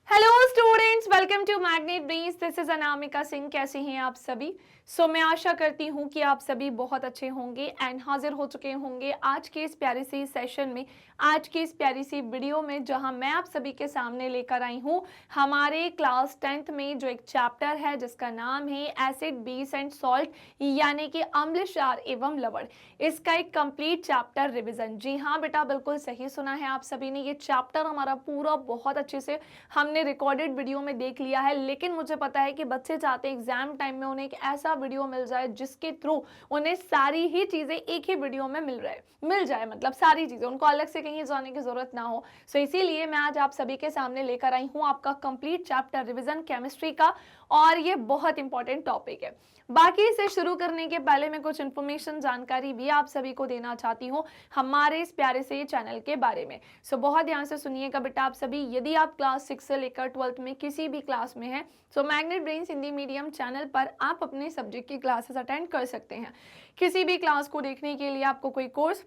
Hello students, welcome to Magnet Brains. This is Anamika Singh. कैसे हैं आप सभी? मैं आशा करती हूँ कि आप सभी बहुत अच्छे होंगे एंड हाजिर हो चुके होंगे आज के इस प्यारे सी सेशन में, आज की इस प्यारी सी वीडियो में, जहां मैं आप सभी के सामने लेकर आई हूँ हमारे क्लास 10th में जो एक चैप्टर है जिसका नाम है एसिड बेस एंड सॉल्ट, यानी कि अम्ल क्षार एवं लवण। इसका एक कंप्लीट चैप्टर रिविजन। जी हाँ बेटा, बिल्कुल सही सुना है आप सभी ने। ये चैप्टर हमारा पूरा बहुत अच्छे से हमने रिकॉर्डेड वीडियो में देख लिया है, लेकिन मुझे पता है कि बच्चे चाहते हैं एग्जाम टाइम में उन्हें एक ऐसा वीडियो मिल जाए जिसके थ्रू उन्हें सारी ही चीजें एक ही वीडियो में मिल जाए, मतलब सारी चीजें, उनको अलग से कहीं जाने की जरूरत ना हो। इसीलिए मैं आज आप सभी के सामने लेकर आई हूं आपका कंप्लीट चैप्टर रिवीजन केमिस्ट्री का, और ये बहुत इंपॉर्टेंट टॉपिक है। बाकी इसे शुरू करने के पहले मैं कुछ इन्फॉर्मेशन, जानकारी भी आप सभी को देना चाहती हूँ हमारे इस प्यारे से चैनल के बारे में। बहुत ध्यान से सुनिएगा बेटा आप सभी। यदि आप क्लास 6 से लेकर 12th में किसी भी क्लास में हैं, magnet brains Hindi medium channel पर आप अपने सब्जेक्ट की क्लासेस अटेंड कर सकते हैं। किसी भी क्लास को देखने के लिए आपको कोई कोर्स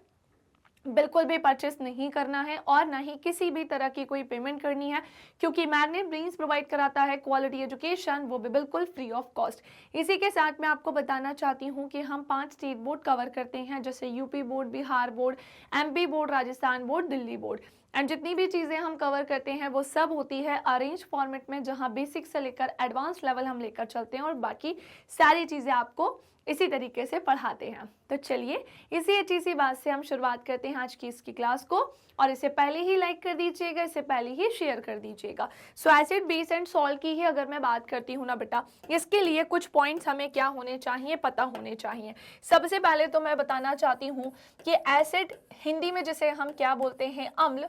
बिल्कुल भी परचेस नहीं करना है और ना ही किसी भी तरह की कोई पेमेंट करनी है, क्योंकि मैग्नेट ब्रेन्स प्रोवाइड कराता है क्वालिटी एजुकेशन, वो भी बिल्कुल फ्री ऑफ कॉस्ट। इसी के साथ मैं आपको बताना चाहती हूँ कि हम 5 स्टेट बोर्ड कवर करते हैं, जैसे UP board, Bihar board, MP board, Rajasthan board, Delhi board. And जितनी भी चीज़ें हम कवर करते हैं वो सब होती है अरेंज फॉर्मेट में, जहाँ बेसिक से लेकर एडवांस लेवल हम लेकर चलते हैं और बाकी सारी चीज़ें आपको इसी तरीके से पढ़ाते हैं। तो चलिए इसी अच्छी सी बात से हम शुरुआत करते हैं आज की इसकी क्लास को, और इसे पहले ही लाइक कर दीजिएगा, इसे पहले ही शेयर कर दीजिएगा। एसिड बेस एंड सॉल्ट की ही अगर मैं बात करती हूँ ना बेटा, इसके लिए कुछ पॉइंट्स हमें क्या होने चाहिए, पता होने चाहिए। सबसे पहले तो मैं बताना चाहती हूँ कि एसिड हिंदी में जिसे हम क्या बोलते हैं, अम्ल,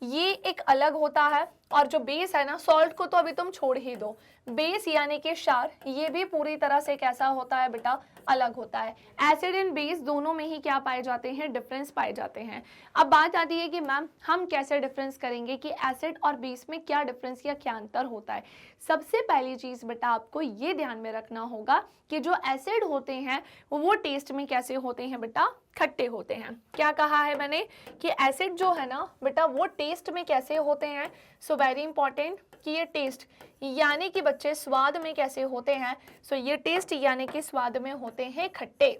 ये एक अलग होता है, और जो बेस है ना, सॉल्ट को तो अभी तुम छोड़ ही दो, बेस यानी कि क्षार, ये भी पूरी तरह से कैसा होता है बेटा, अलग होता है। एसिड एंड बेस दोनों में ही क्या पाए जाते हैं, डिफरेंस पाए जाते हैं। अब बात आती है कि मैम हम कैसे डिफरेंस करेंगे कि एसिड और बेस में क्या डिफरेंस या क्या अंतर होता है। सबसे पहली चीज बेटा आपको ये ध्यान में रखना होगा कि जो एसिड होते हैं वो टेस्ट में कैसे होते हैं बेटा, खट्टे होते हैं। क्या कहा है मैंने कि एसिड जो है ना बेटा वो टेस्ट में कैसे होते हैं। वेरी इंपॉर्टेंट कि ये टेस्ट यानी कि बच्चे स्वाद में कैसे होते हैं। ये टेस्ट यानी कि स्वाद में होते हैं खट्टे।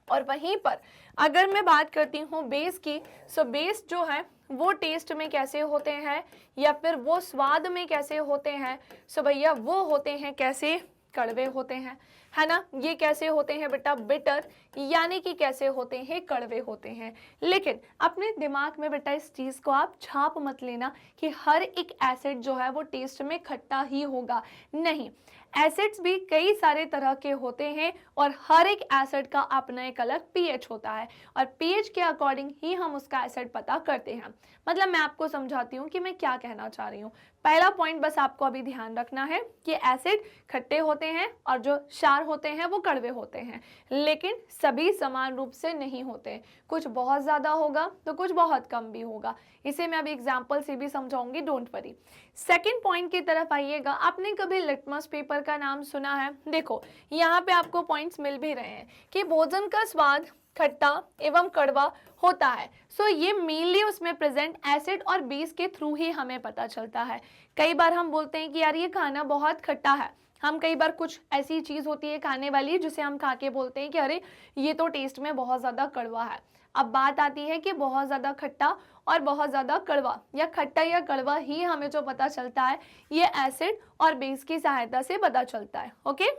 और वहीं पर अगर मैं बात करती हूँ बेस की, बेस जो है वो टेस्ट में कैसे होते हैं या फिर वो स्वाद में कैसे होते हैं। भैया वो होते हैं कैसे, कड़वे होते हैं, है ना। ये कैसे होते हैं बेटा, बिटर, यानी कि कैसे होते हैं, कड़वे होते हैं। लेकिन अपने दिमाग में बेटा इस चीज को आप छाप मत लेना कि हर एक एसिड जो है वो टेस्ट में खट्टा ही होगा। नहीं, एसिड्स भी कई सारे तरह के होते हैं और हर एक एसिड का अपना एक अलग पीएच होता है, और पीएच के अकॉर्डिंग ही हम उसका एसिड पता करते हैं। मतलब मैं आपको समझाती हूँ कि मैं क्या कहना चाह रही हूँ। पहला पॉइंट बस आपको अभी ध्यान रखना है कि एसिड खट्टे होते हैं और जो क्षार होते हैं वो कड़वे होते हैं, लेकिन सभी समान रूप से नहीं होते। कुछ बहुत ज्यादा होगा तो कुछ बहुत कम भी होगा। इसे मैं अभी एग्जांपल से भी समझाऊंगी, डोंट वरी। सेकंड पॉइंट की तरफ आइएगा। आपने कभी लिटमस पेपर का नाम सुना है? देखो यहाँ पे आपको पॉइंट्स मिल भी रहे हैं कि भोजन का स्वाद खट्टा एवं कड़वा होता है। ये मेनली उसमें प्रेजेंट एसिड और बेस के थ्रू ही हमें पता चलता है। कई बार हम बोलते हैं कि यार ये खाना बहुत खट्टा है। हम कई बार कुछ ऐसी चीज होती है खाने वाली जिसे हम खा के बोलते हैं कि अरे ये तो टेस्ट में बहुत ज्यादा कड़वा है। अब बात आती है कि बहुत ज्यादा खट्टा और बहुत ज्यादा कड़वा, या खट्टा या कड़वा ही हमें जो पता चलता है ये एसिड और बेस की सहायता से पता चलता है। ओके,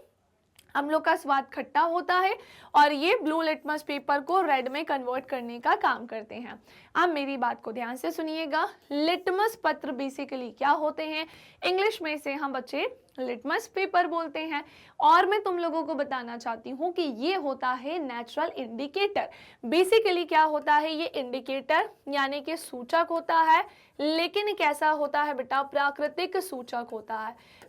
हम लोग का स्वाद खट्टा होता है और ये ब्लू लिटमस पेपर को रेड में कन्वर्ट करने का काम करते हैं। अब मेरी बात को ध्यान से सुनिएगा। लिटमस पत्र बेसिकली क्या होते हैं, इंग्लिश में से हम बच्चे लिटमस पेपर बोलते हैं, और मैं तुम लोगों को बताना चाहती हूँ कि ये होता है नेचुरल इंडिकेटर। बेसिकली क्या होता है, ये इंडिकेटर यानी कि सूचक होता है, लेकिन कैसा होता है बेटा, प्राकृतिक सूचक होता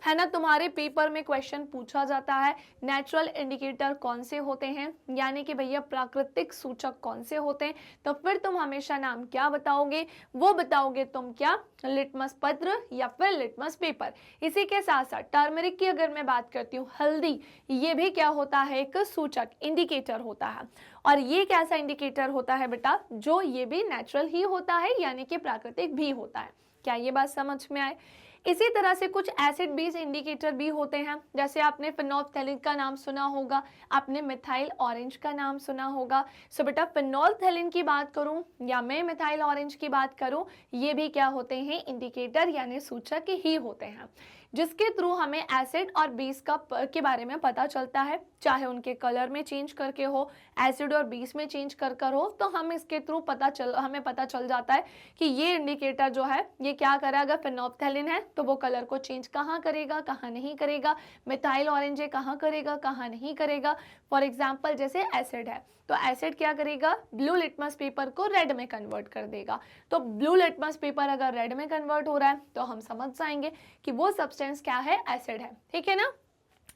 है ना। तुम्हारे पेपर में क्वेश्चन पूछा जाता है नेचुरल इंडिकेटर कौन से होते हैं, यानी कि भैया प्राकृतिक सूचक कौन से होते हैं, तो फिर तुम हमेशा नाम क्या बताओगे, वो बताओगे तुम क्या, लिटमस पत्र या फिर लिटमस पेपर। इसी के साथ साथ टर्मरिक की अगर मैं बात करती हूँ, हल्दी, ये भी क्या होता है, एक सूचक इंडिकेटर होता है। और ये कैसा इंडिकेटर होता है बेटा, जो ये भी नेचुरल ही होता है यानी कि प्राकृतिक भी होता है। क्या ये बात समझ में आए? इसी तरह से कुछ एसिड बेस इंडिकेटर भी होते हैं, जैसे आपने फिनोल्फथैलीन का नाम सुना होगा, आपने मिथाइल ऑरेंज का नाम सुना होगा। सो बेटा फिनोल्फथैलीन की बात करूं या मैं मिथाइल ऑरेंज की बात करूं, ये भी क्या होते हैं, इंडिकेटर यानी सूचक ही होते हैं, जिसके थ्रू हमें एसिड और बेस के बारे में पता चलता है, चाहे उनके कलर में चेंज करके हो, एसिड और बेस में चेंज कर हो, तो हम इसके थ्रू हमें पता चल जाता है कि ये इंडिकेटर जो है ये क्या करेगा, फिनोल्फथैलीन है तो वो कलर को चेंज कहाँ करेगा, कहाँ नहीं करेगा, मिथाइल ऑरेंज है कहाँ करेगा, कहाँ नहीं करेगा। फॉर एग्जाम्पल जैसे एसिड है तो एसिड क्या करेगा, ब्लू लिटमस पेपर को रेड में कन्वर्ट कर देगा। तो ब्लू लिटमस पेपर अगर रेड में कन्वर्ट हो रहा है तो हम समझ जाएंगे कि वो सब्सटेंस क्या है, एसिड है, ठीक है ना।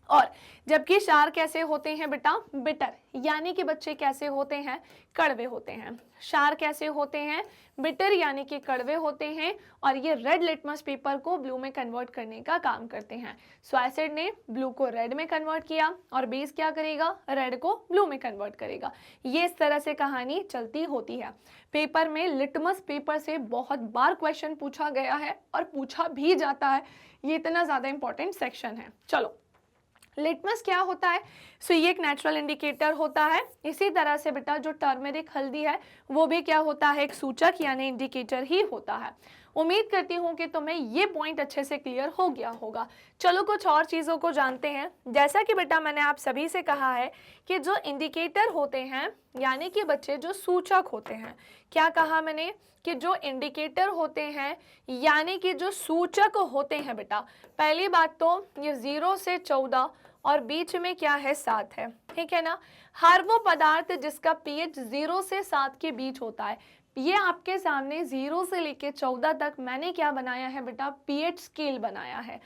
और जबकि क्षार कैसे होते हैं बेटा, बिटर, यानी कि बच्चे कैसे होते हैं, कड़वे होते हैं। क्षार कैसे होते हैं, बिटर यानी कि कड़वे होते हैं, और ये रेड लिटमस पेपर को ब्लू में कन्वर्ट करने का काम करते हैं। सो एसिड ने ब्लू को रेड में कन्वर्ट किया और बेस क्या करेगा, रेड को ब्लू में कन्वर्ट करेगा। ये इस तरह से कहानी चलती होती है। पेपर में लिटमस पेपर से बहुत बार क्वेश्चन पूछा गया है और पूछा भी जाता है, ये इतना ज़्यादा इंपॉर्टेंट सेक्शन है। चलो लिटमस क्या होता है, सो ये एक नेचुरल इंडिकेटर होता है। इसी तरह से बेटा जो टर्मरिक हल्दी है वो भी क्या होता है, एक सूचक यानी इंडिकेटर ही होता है। उम्मीद करती हूँ कि तुम्हें ये पॉइंट अच्छे से क्लियर हो गया होगा। चलो कुछ और चीज़ों को जानते हैं। जैसा कि बेटा मैंने आप सभी से कहा है कि जो इंडिकेटर होते हैं यानी कि बच्चे जो सूचक होते हैं, क्या कहा मैंने कि जो इंडिकेटर होते हैं यानी कि जो सूचक होते हैं बेटा, पहली बात तो ये 0 से 14 और बीच में क्या है, 7 है, ठीक है ना। हर वो पदार्थ जिसका पीएच 0 से 7 के बीच होता है, ये आपके सामने 0 से लेके 14 तक मैंने क्या बनाया है बेटा, पीएच स्केल बनाया है।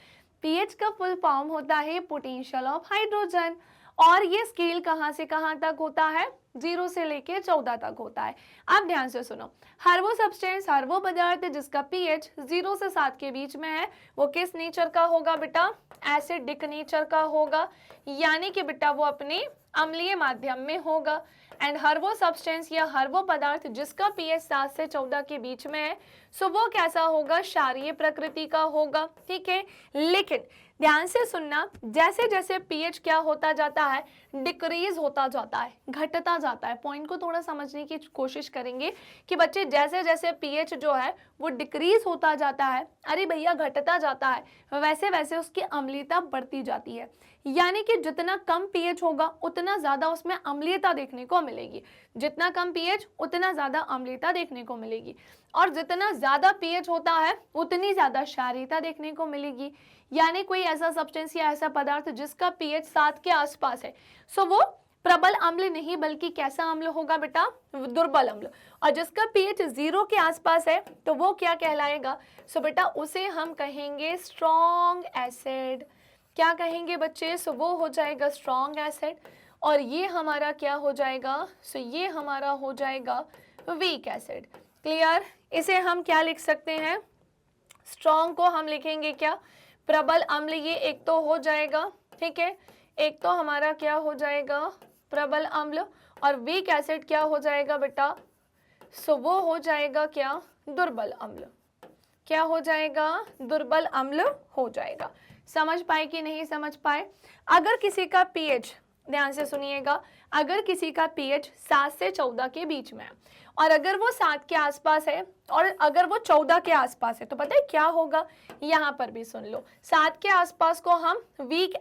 पीएच का फुल फॉर्म होता है पोटेंशियल ऑफ हाइड्रोजन, और ये स्केल कहाँ से कहाँ तक होता है, 0 से लेके 14 तक होता है। अब ध्यान से सुनो, हर वो सब्सटेंस, हर वो पदार्थ जिसका पीएच 0 से 7 के बीच में है वो किस नेचर का होगा बेटा, एसिडिक नेचर का होगा, यानी कि बेटा वो अपने अम्लीय माध्यम में होगा। एंड हर वो सब्सटेंस या हर वो पदार्थ जिसका पीएच 7 से 14 के बीच में है, सो वो कैसा होगा, क्षारीय प्रकृति का होगा, ठीक है। लेकिन ध्यान से सुनना, जैसे जैसे पीएच क्या होता जाता है, डिक्रीज होता जाता है, घटता जाता है। पॉइंट को थोड़ा समझने की कोशिश करेंगे कि बच्चे जैसे जैसे पीएच जो है वो डिक्रीज होता जाता है, अरे भैया घटता जाता है, वैसे वैसे उसकी अम्लीयता बढ़ती जाती है। यानी कि जितना कम पीएच होगा उतना ज़्यादा उसमें अम्लीयता देखने को मिलेगी, जितना कम पीएच उतना ज़्यादा अम्लीयता देखने को मिलेगी, और जितना ज़्यादा पीएच होता है उतनी ज़्यादा क्षारीयता देखने को मिलेगी। यानी कोई ऐसा सब्सटेंस या ऐसा पदार्थ जिसका पीएच 7 के आसपास है, सो वो प्रबल अम्ल नहीं बल्कि कैसा अम्ल होगा बेटा, दुर्बल अम्ल। और जिसका पीएच 0 के आसपास है तो वो क्या कहलाएगा, सो बेटा उसे हम कहेंगे स्ट्रॉन्ग एसिड। क्या कहेंगे बच्चे, सो वो हो जाएगा स्ट्रॉन्ग एसिड, और ये हमारा क्या हो जाएगा, सो ये हमारा हो जाएगा वीक एसिड। क्लियर, इसे हम क्या लिख सकते हैं, स्ट्रॉन्ग को हम लिखेंगे क्या, प्रबल अम्ल, ये एक तो हो जाएगा, ठीक है, एक तो हमारा क्या हो जाएगा प्रबल अम्ल, और वीक एसिड क्या हो जाएगा बेटा, सो वो हो जाएगा क्या, दुर्बल अम्ल। क्या हो जाएगा, दुर्बल अम्ल हो जाएगा। समझ पाए कि नहीं समझ पाए। अगर किसी का पीएच, ध्यान से सुनिएगा, अगर किसी का पीएच 7 से 14 के बीच में है और अगर वो 7 के आसपास है और अगर वो 14 के आसपास है, तो पता है क्या होगा, यहाँ पर भी सुन लो, 7 के आसपास को हम वीक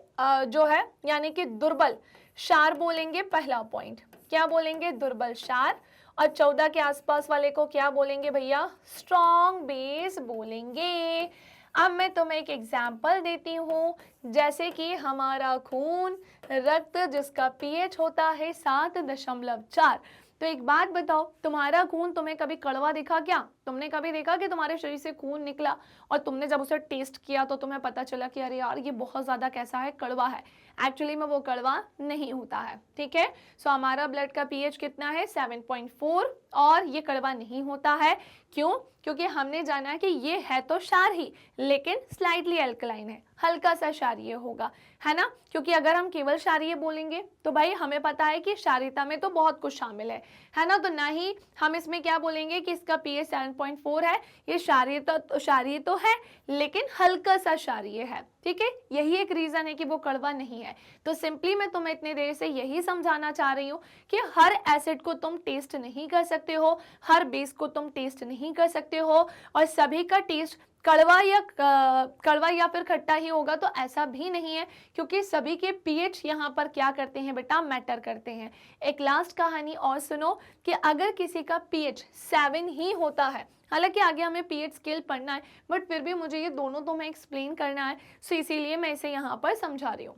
जो है यानी कि दुर्बल क्षार बोलेंगे, पहला पॉइंट क्या बोलेंगे, दुर्बल क्षार, और 14 के आसपास वाले को क्या बोलेंगे भैया, स्ट्रॉन्ग बेस बोलेंगे। अब मैं तुम्हें एक एग्जाम्पल देती हूँ, जैसे कि हमारा खून, रक्त जिसका पीएच होता है 7.4। तो एक बात बताओ, तुम्हारा खून तुम्हें कभी कड़वा दिखा क्या, तुमने कभी देखा कि तुम्हारे शरीर से खून निकला और तुमने जब उसे टेस्ट किया तो तुम्हें पता चला कि अरे यार ये बहुत ज़्यादा कैसा है, कड़वा है। एक्चुअली में वो कड़वा नहीं होता है, ठीक है। सो हमारा ब्लड का पीएच कितना है, 7.4, और ये कड़वा नहीं होता है। क्यों? क्योंकि हमने जाना कि ये है तो क्षार ही, लेकिन स्लाइटली अल्कलाइन है, हल्का सा क्षारीय होगा, है ना। क्योंकि अगर हम केवल क्षारीय बोलेंगे तो भाई हमें पता है कि क्षारीयता में तो बहुत कुछ शामिल है ना। तो ना ही हम इसमें क्या बोलेंगे कि इसका pH 7.4 है, ये क्षारीय तो है लेकिन हल्का सा क्षारीय है, ठीक है। यही एक रीजन है कि वो कड़वा नहीं है। तो सिंपली मैं तुम्हें इतने देर से यही समझाना चाह रही हूँ कि हर एसिड को तुम टेस्ट नहीं कर सकते हो, हर बेस को तुम टेस्ट नहीं कर सकते हो, और सभी का टेस्ट कड़वा या फिर खट्टा ही होगा तो ऐसा भी नहीं है, क्योंकि सभी के पीएच यहाँ पर क्या करते हैं बेटा, मैटर करते हैं। एक लास्ट कहानी और सुनो कि अगर किसी का पीएच 7 ही होता है, हालांकि आगे हमें पीएच स्केल पढ़ना है बट फिर भी मुझे ये दोनों तुम्हें एक्सप्लेन करना है, सो इसीलिए मैं इसे यहाँ पर समझा रही हूँ।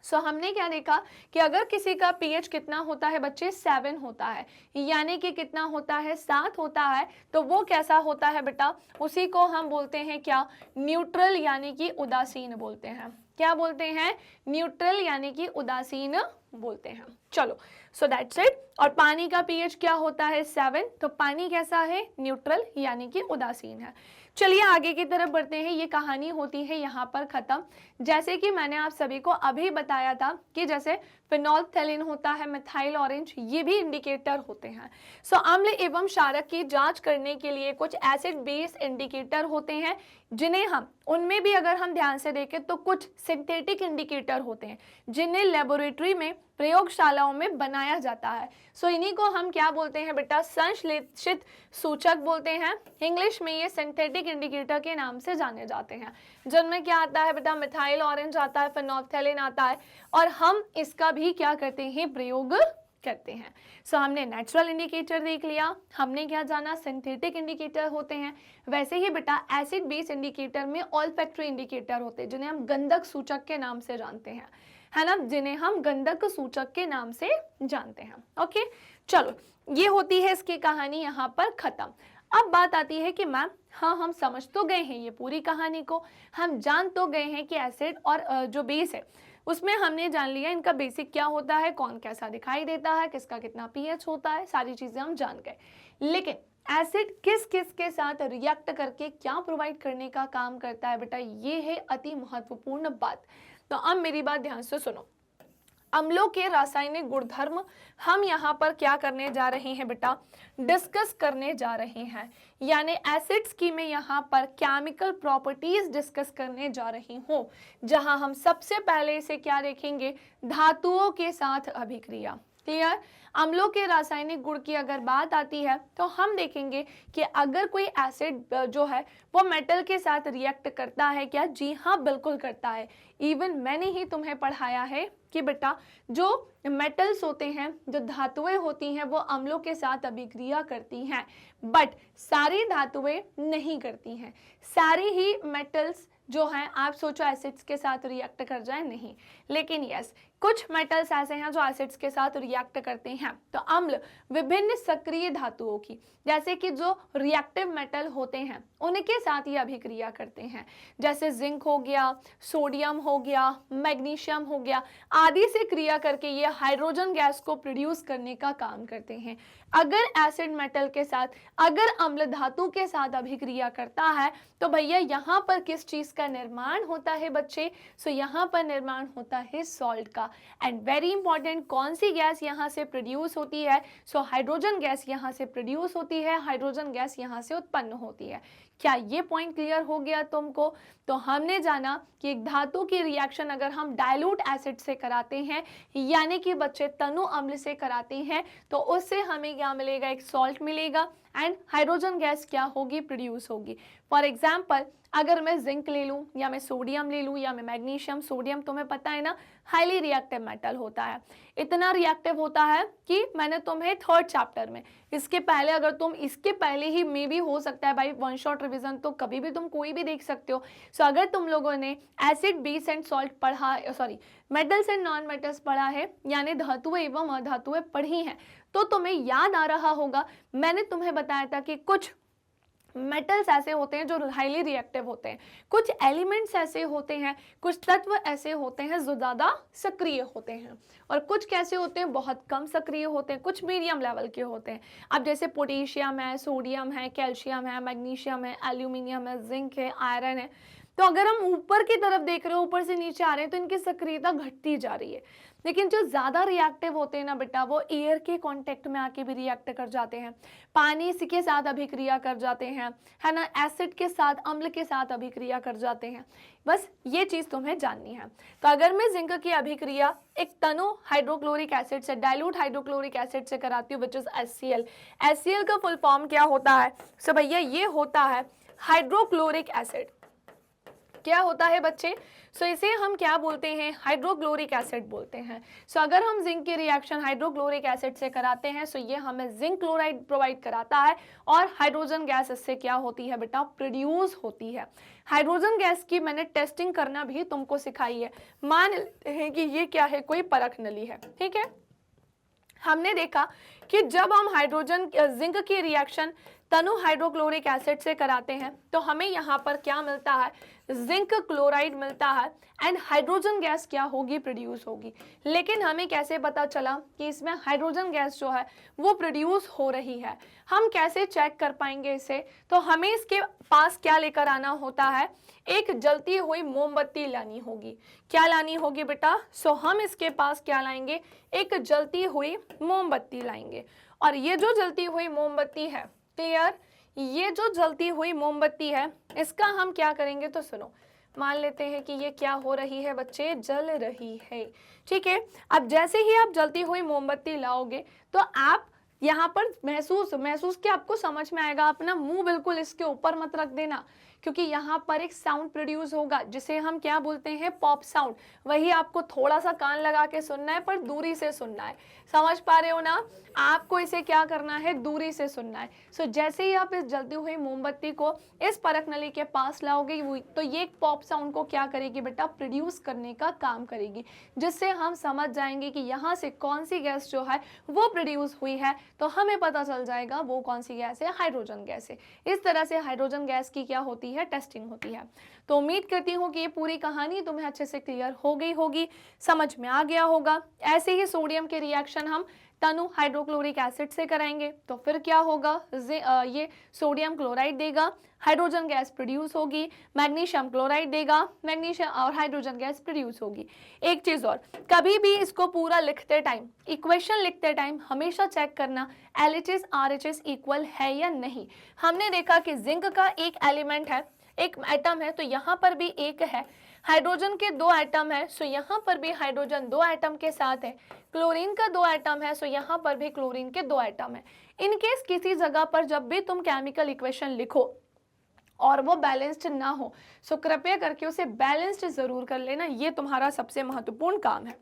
सो हमने क्या देखा कि अगर किसी का पीएच कितना होता है बच्चे, 7 होता है, यानी कि कितना होता है, 7 होता है, तो वो कैसा होता है बेटा, उसी को हम बोलते हैं क्या, न्यूट्रल यानी कि उदासीन बोलते हैं। क्या बोलते हैं? न्यूट्रल यानी कि उदासीन बोलते हैं। चलो, सो दैट्स इट। और पानी का पीएच क्या होता है, 7, तो पानी कैसा है, न्यूट्रल यानी कि उदासीन है। चलिए आगे की तरफ बढ़ते हैं। ये कहानी होती है यहाँ पर खत्म। जैसे कि मैंने आप सभी को अभी बताया था कि जैसे फिनोल्फथैलीन होता है, मिथाइल ऑरेंज, ये भी इंडिकेटर होते हैं। सो अम्ल एवं क्षारक की जांच करने के लिए कुछ एसिड बेस इंडिकेटर होते हैं, जिन्हें हम, उनमें भी अगर हम ध्यान से देखें तो कुछ सिंथेटिक इंडिकेटर होते हैं जिन्हें लेबोरेटरी में, प्रयोगशालाओं में बनाया जाता है। सो इन्हीं को हम क्या बोलते हैं बेटा, संश्लेषित सूचक बोलते हैं। इंग्लिश में ये सिंथेटिक इंडिकेटर के नाम से जाने जाते हैं, जिनमें क्या आता है बेटा, मिथाइल ऑरेंज आता है, फिनोल्फथैलीन आता है, और हम इसका भी क्या करते हैं, प्रयोग करते हैं। सो हमने नेचुरल इंडिकेटर देख लिया, हमने क्या जाना, सिंथेटिक इंडिकेटर होते हैं। वैसे ही बेटा एसिड बेस इंडिकेटर में ऑल्फैक्टरी इंडिकेटर होते हैं, जिन्हें हम गंधक सूचक के नाम से जानते हैं, है ना, जिन्हें हम गंधक सूचक के नाम से जानते हैं। ओके, चलो ये होती है इसकी कहानी यहाँ पर खत्म। अब बात आती है कि मैम, हाँ हम समझ तो गए हैं ये पूरी कहानी को, हम जान तो गए हैं कि एसिड और जो बेस है उसमें हमने जान लिया इनका बेसिक क्या होता है, कौन कैसा दिखाई देता है, किसका कितना पीएच होता है, सारी चीजें हम जान गए। लेकिन एसिड किस किस के साथ रिएक्ट करके क्या प्रोवाइड करने का काम करता है बेटा, ये है अति महत्वपूर्ण बात। तो अब मेरी बात ध्यान से सुनो। अम्लों के रासायनिक गुणधर्म हम यहाँ पर क्या करने जा रहे हैं बेटा, डिस्कस करने जा रहे हैं। यानी एसिड्स की मैं यहाँ पर केमिकल प्रॉपर्टीज डिस्कस करने जा रही हूँ, जहाँ हम सबसे पहले से क्या देखेंगे, धातुओं के साथ अभिक्रिया। क्लियर? अम्लों के रासायनिक गुण की अगर बात आती है तो हम देखेंगे कि अगर कोई एसिड जो है वो मेटल के साथ रिएक्ट करता है क्या, जी हाँ बिल्कुल करता है। इवन मैंने ही तुम्हें पढ़ाया है कि बेटा जो मेटल्स होते हैं, जो धातुएं होती हैं, वो अम्लों के साथ अभिक्रिया करती हैं, बट सारी धातुएं नहीं करती हैं। सारी ही मेटल्स जो हैं, आप सोचो एसिड्स के साथ रिएक्ट कर जाए, नहीं, लेकिन यस कुछ मेटल्स ऐसे हैं जो एसिड्स के साथ रिएक्ट करते हैं। तो अम्ल विभिन्न सक्रिय धातुओं की, जैसे कि जो रिएक्टिव मेटल होते हैं उनके साथ ये अभिक्रिया करते हैं, जैसे जिंक हो गया, सोडियम हो गया, मैग्नीशियम हो गया, आदि से क्रिया करके ये हाइड्रोजन गैस को प्रोड्यूस करने का काम करते हैं। अगर एसिड मेटल के साथ, अगर अम्ल धातु के साथ अभिक्रिया करता है तो भैया यहाँ पर किस चीज का निर्माण होता है बच्चे, सो यहाँ पर निर्माण होता है सॉल्ट का। एंड वेरी इंपॉर्टेंट, कौन सी गैस यहाँ से प्रोड्यूस होती है, सो हाइड्रोजन गैस यहाँ से प्रोड्यूस होती है, हाइड्रोजन गैस यहाँ से उत्पन्न होती है। क्या ये पॉइंट क्लियर हो गया तुमको? तो हमने जाना कि एक धातु की रिएक्शन अगर हम डाइल्यूट एसिड से कराते हैं, यानी कि बच्चे तनु अम्ल से कराते हैं, तो उससे हमें क्या मिलेगा, एक सॉल्ट मिलेगा एंड हाइड्रोजन गैस क्या होगी, प्रोड्यूस होगी। फॉर एग्जाम्पल अगर मैं जिंक ले लूँ या मैं सोडियम ले लूँ या मैं मैग्नीशियम, सोडियम तुम्हें पता है ना हाईली रिएक्टिव मेटल होता है, इतना रिएक्टिव होता है कि मैंने तुम्हें थर्ड चैप्टर में, इसके पहले अगर तुम इसके पहले ही मे भी हो सकता है भाई वन शॉट रिवीजन तो कभी भी तुम कोई भी देख सकते हो। सो अगर तुम लोगों ने एसिड बेस एंड सॉल्ट पढ़ा, sorry metals and non metals पढ़ा है, यानी धातुएं एवं अधातुएं पढ़ी हैं, तो तुम्हें याद आ रहा होगा मैंने तुम्हें बताया था कि कुछ मेटल्स ऐसे होते हैं जो हाईली रिएक्टिव होते हैं, कुछ एलिमेंट्स ऐसे होते हैं, कुछ तत्व ऐसे होते हैं जो ज़्यादा सक्रिय होते हैं, और कुछ कैसे होते हैं, बहुत कम सक्रिय होते हैं, कुछ मीडियम लेवल के होते हैं। अब जैसे पोटेशियम है, सोडियम है, कैल्शियम है, मैग्नीशियम है, एल्यूमिनियम है, जिंक है, आयरन है। तो अगर हम ऊपर की तरफ देख रहे हो, ऊपर से नीचे आ रहे हैं, तो इनकी सक्रियता घटती जा रही है। लेकिन जो ज़्यादा रिएक्टिव होते हैं ना बेटा, वो एयर के कांटेक्ट में आके भी रिएक्ट कर जाते हैं, पानी के साथ अभिक्रिया कर जाते हैं, है ना, एसिड के साथ, अम्ल के साथ अभिक्रिया कर जाते हैं। बस ये चीज़ तुम्हें जाननी है। तो अगर मैं जिंक की अभिक्रिया एक तनु हाइड्रोक्लोरिक एसिड से, डाइल्यूट हाइड्रोक्लोरिक एसिड से कराती हूँ, विच इज HCl। HCl का फुल फॉर्म क्या होता है? सो भैया ये होता है हाइड्रोक्लोरिक एसिड। क्या होता है बच्चे? सो इसे हम क्या बोलते हैं? हाइड्रोक्लोरिक एसिड बोलते हैं। सो अगर हम जिंक की रिएक्शन हाइड्रोक्लोरिक एसिड से कराते हैं, सो ये हमें जिंक क्लोराइड प्रोवाइड कराता है, और हाइड्रोजन गैस इससे क्या होती है बेटा? प्रोड्यूस होती है। हाइड्रोजन गैस की मैंने टेस्टिंग करना भी तुमको सिखाई है। मान लेते हैं कि ये क्या है, कोई परख नली है, ठीक है। हमने देखा कि जब हम हाइड्रोजन जिंक की रिएक्शन तनु हाइड्रोक्लोरिक एसिड से कराते हैं, तो हमें यहाँ पर क्या मिलता है? जिंक क्लोराइड मिलता है, एंड हाइड्रोजन गैस क्या होगी? प्रोड्यूस होगी। लेकिन हमें कैसे पता चला कि इसमें हाइड्रोजन गैस जो है वो प्रोड्यूस हो रही है? हम कैसे चेक कर पाएंगे इसे? तो हमें इसके पास क्या लेकर आना होता है? एक जलती हुई मोमबत्ती लानी होगी। क्या लानी होगी बेटा? सो हम इसके पास क्या लाएंगे? एक जलती हुई मोमबत्ती लाएंगे। और ये जो जलती हुई मोमबत्ती है, क्लियर, ये जो जलती हुई मोमबत्ती है, इसका हम क्या करेंगे? तो सुनो, मान लेते हैं कि ये क्या हो रही है बच्चे? जल रही है, ठीक है। अब जैसे ही आप जलती हुई मोमबत्ती लाओगे, तो आप यहाँ पर महसूस क्या आपको समझ में आएगा? अपना मुंह बिल्कुल इसके ऊपर मत रख देना, क्योंकि यहाँ पर एक साउंड प्रोड्यूस होगा जिसे हम क्या बोलते हैं? Pop sound. वही आपको थोड़ा सा कान लगा के सुनना है, पर दूरी से सुनना है। समझ पा रहे हो ना? आपको इसे क्या करना है? दूरी से सुनना है। सो जैसे ही आप इस जलती हुई मोमबत्ती को इस परख नली के पास लाओगे, तो ये एक पॉप साउंड को क्या करेगी बेटा? प्रोड्यूस करने का काम करेगी, जिससे हम समझ जाएंगे कि यहाँ से कौन सी गैस जो है वो प्रोड्यूस हुई है। तो हमें पता चल जाएगा वो कौन सी गैस है? हाइड्रोजन गैस है। इस तरह से हाइड्रोजन गैस की क्या होती है? टेस्टिंग होती है। तो उम्मीद करती हूँ कि ये पूरी कहानी तुम्हें अच्छे से क्लियर हो गई होगी, समझ में आ गया होगा। ऐसे ही सोडियम के रिएक्शन हम तनु हाइड्रोक्लोरिक एसिड से कराएंगे, तो फिर क्या होगा? ये सोडियम क्लोराइड देगा, हाइड्रोजन गैस प्रोड्यूस होगी। मैग्नीशियम क्लोराइड देगा, मैग्नीशियम और हाइड्रोजन गैस प्रोड्यूस होगी। एक चीज और, कभी भी इसको पूरा लिखते टाइम, इक्वेशन लिखते टाइम हमेशा चेक करना LHS RHS इक्वल है या नहीं। हमने देखा कि जिंक का एक एलिमेंट है, एक एटम है, तो यहाँ पर भी एक है। हाइड्रोजन के 2 एटम है, सो यहाँ पर भी हाइड्रोजन 2 एटम के साथ है। क्लोरीन का 2 एटम है, सो यहाँ पर भी क्लोरीन के 2 एटम है। इनकेस किसी जगह पर जब भी तुम केमिकल इक्वेशन लिखो और वो बैलेंस्ड ना हो, सो कृपया करके उसे बैलेंस्ड जरूर कर लेना। ये तुम्हारा सबसे महत्वपूर्ण काम है।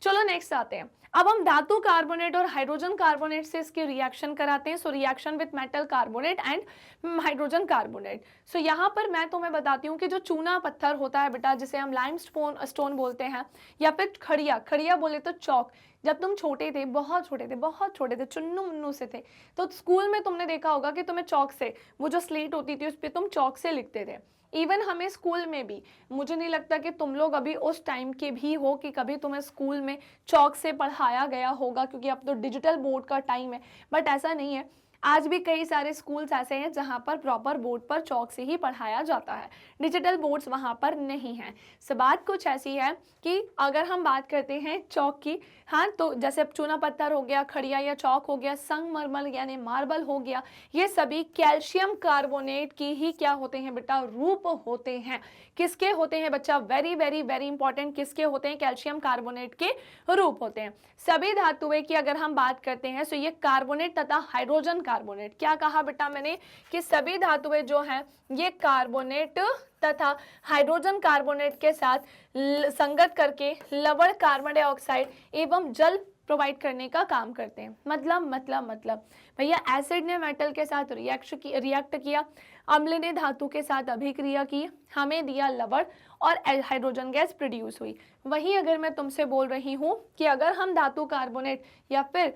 चलो नेक्स्ट आते हैं। अब हम धातु कार्बोनेट और हाइड्रोजन कार्बोनेट से इसके रिएक्शन कराते हैं। So reaction with metal carbonate and hydrogen carbonate. So यहाँ पर मैं तुम्हें बताती हूँ कि जो चूना पत्थर होता है बेटा, जिसे हम लाइमस्टोन बोलते हैं, या फिर खड़िया बोले तो चौक। जब तुम छोटे थे, बहुत छोटे थे, चुन्नू मुन्नू से थे, तो स्कूल में तुमने देखा होगा कि तुम्हें चौक से, वो जो स्लेट होती थी उस पर तुम चौक से लिखते थे। इवन हमें स्कूल में भी, मुझे नहीं लगता कि तुम लोग अभी उस टाइम के भी हो कि कभी तुम्हें स्कूल में चौक से पढ़ाया गया होगा, क्योंकि अब तो डिजिटल बोर्ड का टाइम है। बट ऐसा नहीं है, आज भी कई सारे स्कूल्स ऐसे हैं जहां पर प्रॉपर बोर्ड पर चौक से ही पढ़ाया जाता है, डिजिटल बोर्ड्स वहां पर नहीं हैं। सो बात कुछ ऐसी है कि अगर हम बात करते हैं चौक की, हाँ, तो जैसे चूना पत्थर हो गया, खड़िया या चौक हो गया, संगमरमर यानी मार्बल हो गया, ये सभी कैल्शियम कार्बोनेट की ही क्या होते हैं बेटा? रूप होते हैं। किसके होते हैं बच्चा? वेरी वेरी वेरी इंपॉर्टेंट, किसके होते हैं? कैल्शियम कार्बोनेट के रूप होते हैं। सभी धातुएं की अगर हम बात करते हैं, तो ये कार्बोनेट तथा हाइड्रोजन कार्बोनेट, क्या कहा बेटा मैंने? कि सभी धातुएं जो हैं ये कार्बोनेट तथा हाइड्रोजन कार्बोनेट के साथ संगत करके लवण, कार्बन डाइऑक्साइड एवं जल प्रोवाइड करने का काम करते हैं। मतलब भैया एसिड ने मेटल के साथ रिएक्ट किया, अम्ल ने धातु के साथ अभिक्रिया की, हमें दिया लवण और हाइड्रोजन गैस प्रोड्यूस हुई। वहीं अगर मैं तुमसे बोल रही हूँ कि अगर हम धातु कार्बोनेट या फिर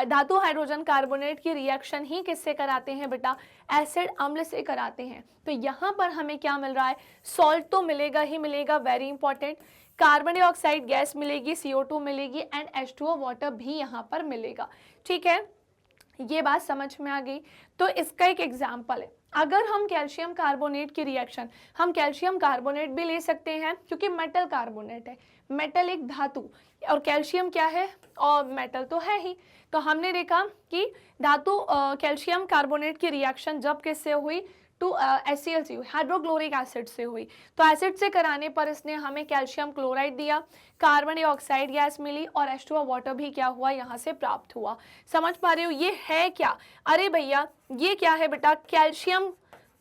धातु हाइड्रोजन कार्बोनेट की रिएक्शन ही किससे कराते हैं बेटा, एसिड अम्ल से कराते हैं, तो यहाँ पर हमें क्या मिल रहा है, सॉल्ट तो मिलेगा ही मिलेगा, very important, carbon dioxide gas मिलेगी, CO2 मिलेगी एंड H2O वाटर भी यहाँ पर मिलेगा। ठीक है, ये बात समझ में आ गई। तो इसका एक एग्जाम्पल है, अगर हम कैल्शियम कार्बोनेट की रिएक्शन, हम कैल्शियम कार्बोनेट भी ले सकते हैं क्योंकि मेटल कार्बोनेट है, मेटल एक धातु और कैल्शियम क्या है, और मेटल तो है ही। तो हमने देखा कि धातु कैल्शियम कार्बोनेट की रिएक्शन जब किससे हुई, टू HCl से हुई, हाइड्रोक्लोरिक एसिड से हुई। तो एसिड से कराने पर इसने हमें कैल्शियम क्लोराइड दिया, कार्बन डाइऑक्साइड गैस मिली और H2O वाटर भी क्या हुआ, यहाँ से प्राप्त हुआ। समझ पा रहे हो ये है क्या, अरे भैया ये क्या है बेटा, कैल्शियम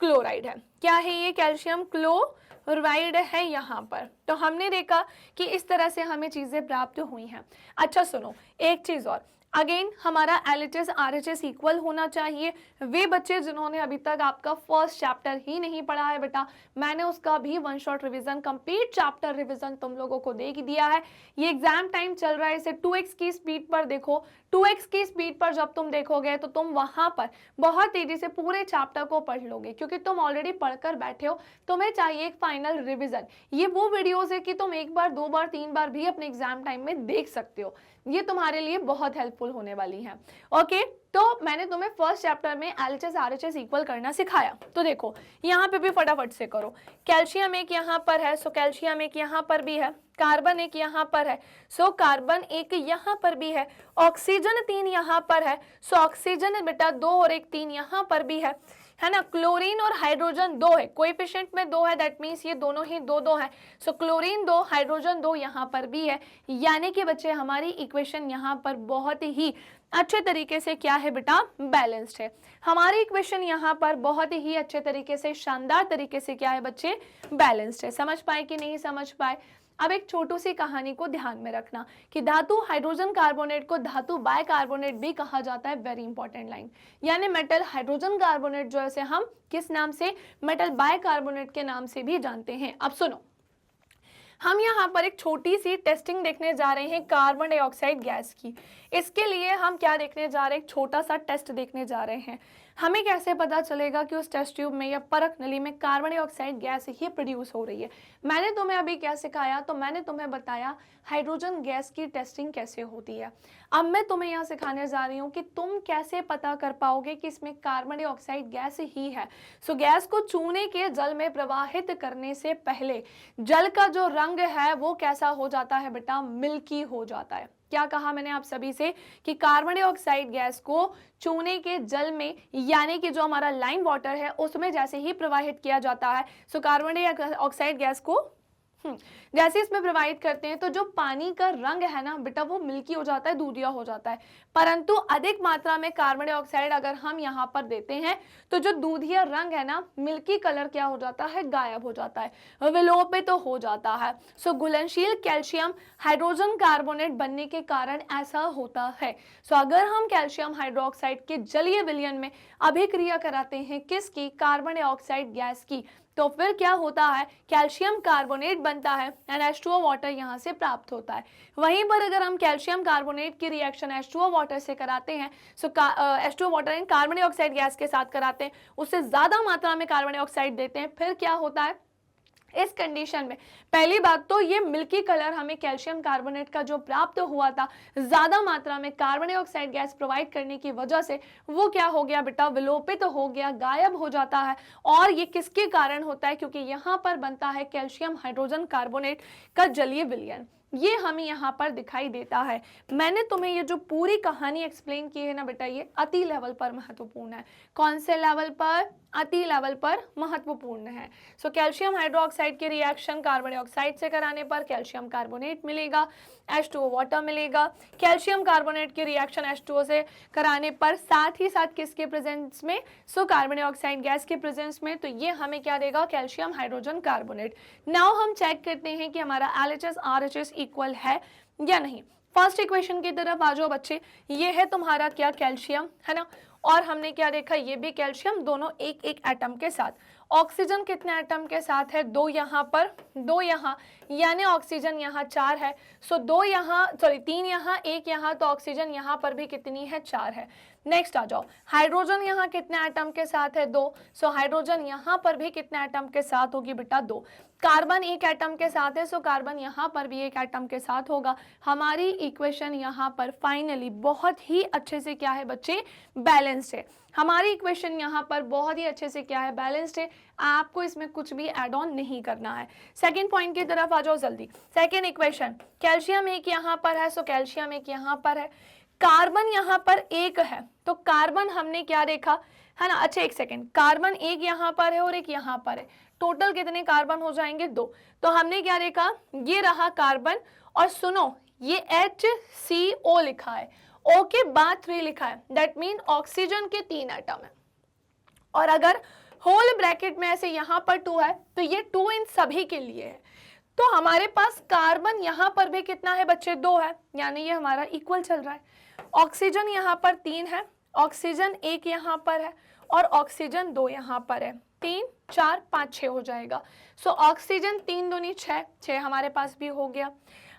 क्लोराइड है। क्या है ये, कैल्शियम क्लोराइड है यहाँ पर। तो हमने देखा कि इस तरह से हमें चीजें प्राप्त हुई हैं। अच्छा सुनो एक चीज और, अगेन हमारा LHS RHS इक्वल होना चाहिए। वे बच्चे जिन्होंने अभी तक आपका फर्स्ट चैप्टर ही नहीं पढ़ा है बेटा, मैंने उसका भी one shot revision, complete chapter revision तुम लोगों को दे दिया है। ये एग्जाम टाइम चल रहा है, इसे 2x की स्पीड पर देखो। 2x की स्पीड पर जब तुम देखोगे तो तुम वहां पर बहुत तेजी से पूरे चैप्टर को पढ़ लोगे, क्योंकि तुम ऑलरेडी पढ़कर बैठे हो, तुम्हें चाहिए एक फाइनल रिविजन। ये वो वीडियोस है कि तुम एक बार, दो बार, तीन बार भी अपने एग्जाम टाइम में देख सकते हो, ये तुम्हारे लिए बहुत हेल्पफुल होने वाली है। ओके, तो मैंने तुम्हें फर्स्ट चैप्टर में LHS RHS इक्वल करना सिखाया, तो देखो यहाँ पे भी फटाफट से करो। कैल्शियम एक यहाँ पर है, सो कैल्शियम एक यहाँ पर भी है, कार्बन एक यहाँ पर है, सो कार्बन एक यहाँ पर भी है, ऑक्सीजन 3 यहाँ पर है, सो ऑक्सीजन बेटा 2 और 1 3 यहाँ पर भी है ना। क्लोरीन और हाइड्रोजन 2 है, कोएफिशिएंट में 2 है, दैट मीन्स ये दोनों ही 2 है। सो क्लोरीन 2 हाइड्रोजन 2 यहाँ पर भी है, यानी कि बच्चे हमारी इक्वेशन यहाँ पर बहुत ही अच्छे तरीके से क्या है बेटा, बैलेंस्ड है। हमारी इक्वेशन यहाँ पर बहुत ही अच्छे तरीके से, शानदार तरीके से क्या है बच्चे, बैलेंस्ड है। समझ पाए कि नहीं समझ पाए। अब एक छोटी सी कहानी को ध्यान में रखना कि धातु हाइड्रोजन कार्बोनेट को धातु बाइकार्बोनेट भी कहा जाता है, वेरी इंपॉर्टेंट लाइन। यानी मेटल हाइड्रोजन कार्बोनेट जो है हम किस नाम से, मेटल बाइकार्बोनेट के नाम से भी जानते हैं। अब सुनो, हम यहाँ पर एक छोटी सी टेस्टिंग देखने जा रहे हैं कार्बन डाइऑक्साइड गैस की। इसके लिए हम क्या देखने जा रहे हैं, एक छोटा सा टेस्ट देखने जा रहे हैं। हमें कैसे पता चलेगा कि उस टेस्ट ट्यूब में या परख नली में कार्बन डाइऑक्साइड गैस ही प्रोड्यूस हो रही है। मैंने तुम्हें अभी क्या सिखाया, तो मैंने तुम्हें बताया हाइड्रोजन गैस की टेस्टिंग कैसे होती है। अब मैं तुम्हें यहाँ सिखाने जा रही हूँ कि तुम कैसे पता कर पाओगे कि इसमें कार्बन डाइऑक्साइड गैस ही है। सो गैस को चूने के जल में प्रवाहित करने से पहले जल का जो रंग है वो कैसा हो जाता है बेटा, मिल्की हो जाता है। क्या कहा मैंने आप सभी से कि कार्बन डाइऑक्साइड गैस को चूने के जल में, यानी कि जो हमारा लाइम वाटर है उसमें जैसे ही प्रवाहित किया जाता है, सो कार्बन डाइऑक्साइड गैस को जैसे इसमें प्रवाहित करते हैं तो जो पानी का रंग है ना बेटा वो मिल्की हो जाता है, दूधिया हो जाता है। परंतु अधिक मात्रा में कार्बन डाइऑक्साइड अगर हम यहाँ पर देते हैं तो जो दूधिया रंग है ना, मिल्की कलर क्या हो जाता है, गायब हो जाता है, विलोपित तो हो जाता है। सो घुलनशील कैल्शियम हाइड्रोजन कार्बोनेट बनने के कारण ऐसा होता है। सो अगर हम कैल्शियम हाइड्रोक्साइड के जलीय विलयन में अभिक्रिया कराते हैं किसकी, कार्बन डाइऑक्साइड गैस की, तो फिर क्या होता है, कैल्शियम कार्बोनेट बनता है एंड H2O वाटर यहाँ से प्राप्त होता है। वहीं पर अगर हम कैल्शियम कार्बोनेट की रिएक्शन H2O वाटर से कराते हैं, सो H2O water and carbon dioxide gas के साथ कराते हैं, उससे ज्यादा मात्रा में कार्बन डाइऑक्साइड देते हैं, फिर क्या होता है इस कंडीशन में, पहली बात तो ये मिल्की कलर हमें कैल्शियम कार्बोनेट का जो प्राप्त हुआ था ज्यादा मात्रा में कार्बन डाइऑक्साइड गैस प्रोवाइड करने की वजह से वो क्या हो गया बेटा, विलोपित हो गया, गायब हो जाता है। और ये किसके कारण होता है, क्योंकि यहाँ पर बनता है कैल्शियम हाइड्रोजन कार्बोनेट का जलीय विलयन, ये हमें यहाँ पर दिखाई देता है। मैंने तुम्हें ये जो पूरी कहानी एक्सप्लेन की है ना बेटा, ये अति लेवल पर महत्वपूर्ण है। कौन से लेवल पर, अति लेवल पर महत्वपूर्ण है। सो कैल्शियम हाइड्रोक्साइड की रिएक्शन कार्बन डाइऑक्साइड से कराने पर कैल्शियम कार्बोनेट मिलेगा, H2O वाटर मिलेगा। कैल्शियम कार्बोनेट की रिएक्शन H2O से कराने पर साथ ही साथ किसके प्रेजेंस में, सो कार्बन डाइऑक्साइड गैस के प्रेजेंस में, तो ये हमें क्या देगा, कैल्शियम हाइड्रोजन कार्बोनेट। नाउ हम चेक करते हैं कि हमारा LHS RHS इक्वल है या नहीं। फर्स्ट इक्वेशन की तरफ आ जाओ बच्चे, ये है तुम्हारा क्या, कैल्शियम है ना, और हमने क्या देखा, ये भी कैल्शियम, दोनों एक एक एटम के साथ। ऑक्सीजन कितने एटम के साथ है, 2 यहाँ पर, 2 यहाँ, यानी ऑक्सीजन यहाँ 4 है। सो 2 यहाँ, सॉरी 3 यहाँ, 1 यहाँ, तो ऑक्सीजन यहाँ पर भी कितनी है, 4 है। नेक्स्ट आ जाओ, हाइड्रोजन यहाँ कितने एटम के साथ है, 2। सो हाइड्रोजन यहाँ पर भी कितने एटम के साथ होगी बेटा, 2। कार्बन एक एटम के साथ है, सो कार्बन यहाँ पर भी एक एटम के साथ होगा। हमारी इक्वेशन यहाँ पर फाइनली बहुत ही अच्छे से क्या है बच्चे, बैलेंस्ड है। हमारी इक्वेशन यहाँ पर बहुत ही अच्छे से क्या है, बैलेंस्ड है। आपको इसमें कुछ भी ऐड ऑन नहीं करना है। सेकंड पॉइंट की तरफ आ जाओ जल्दी। सेकंड इक्वेशन, कैल्शियम एक यहाँ पर है, सो कैल्शियम एक यहाँ पर है। कार्बन यहाँ पर एक है, तो कार्बन हमने क्या देखा है ना, अच्छा एक सेकेंड, कार्बन एक यहाँ पर है और एक यहाँ पर है, टोटल कितने कार्बन हो जाएंगे, 2। तो हमने क्या देखा, ये रहा कार्बन, और सुनो ये HCO लिखा है, O के बाद 3 लिखा है, दैट मीन ऑक्सीजन के 3 एटम है। और अगर होल ब्रैकेट में ऐसे यहाँ पर 2 है, तो ये 2 इन सभी के लिए है। तो हमारे पास कार्बन यहाँ पर भी कितना है बच्चे, 2 है, यानी ये हमारा इक्वल चल रहा है। ऑक्सीजन यहाँ पर 3 है, ऑक्सीजन 1 यहाँ पर है, और ऑक्सीजन 2 यहाँ पर है। 3 4 5 6 हो जाएगा। सो ऑक्सीजन 3 दूनी 6, 6 हमारे पास भी हो गया।